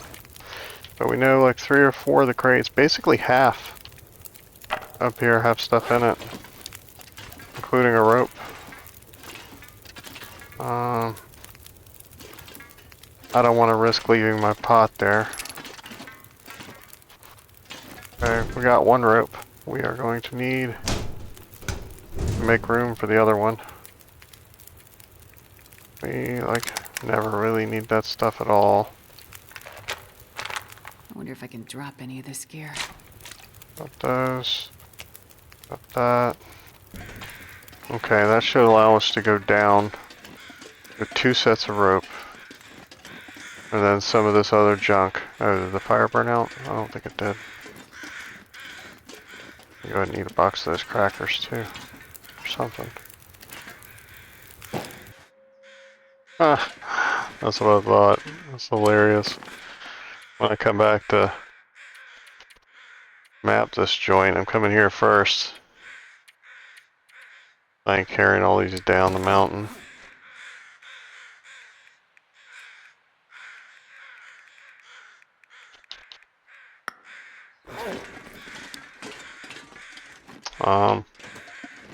But we know like 3 or 4 of the crates, basically half up here have stuff in it, including a rope. I don't want to risk leaving my pot there. Okay, we got one rope. We are going to need to make room for the other one. We, like, never really need that stuff at all. I wonder if I can drop any of this gear. Got those. Got that. Okay, that should allow us to go down with 2 sets of rope. And then some of this other junk. Oh, did the fire burn out? I don't think it did. Go ahead and eat a box of those crackers too. Or something. Ah, that's what I thought. That's hilarious. When I come back to map this joint, I'm coming here first. I ain't carrying all these down the mountain.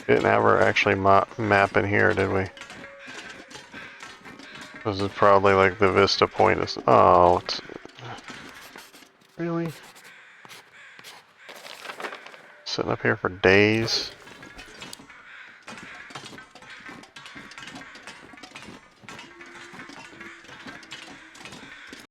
Didn't ever actually map in here, did we? This is probably like the vista point. Is oh, it's really sitting up here for days.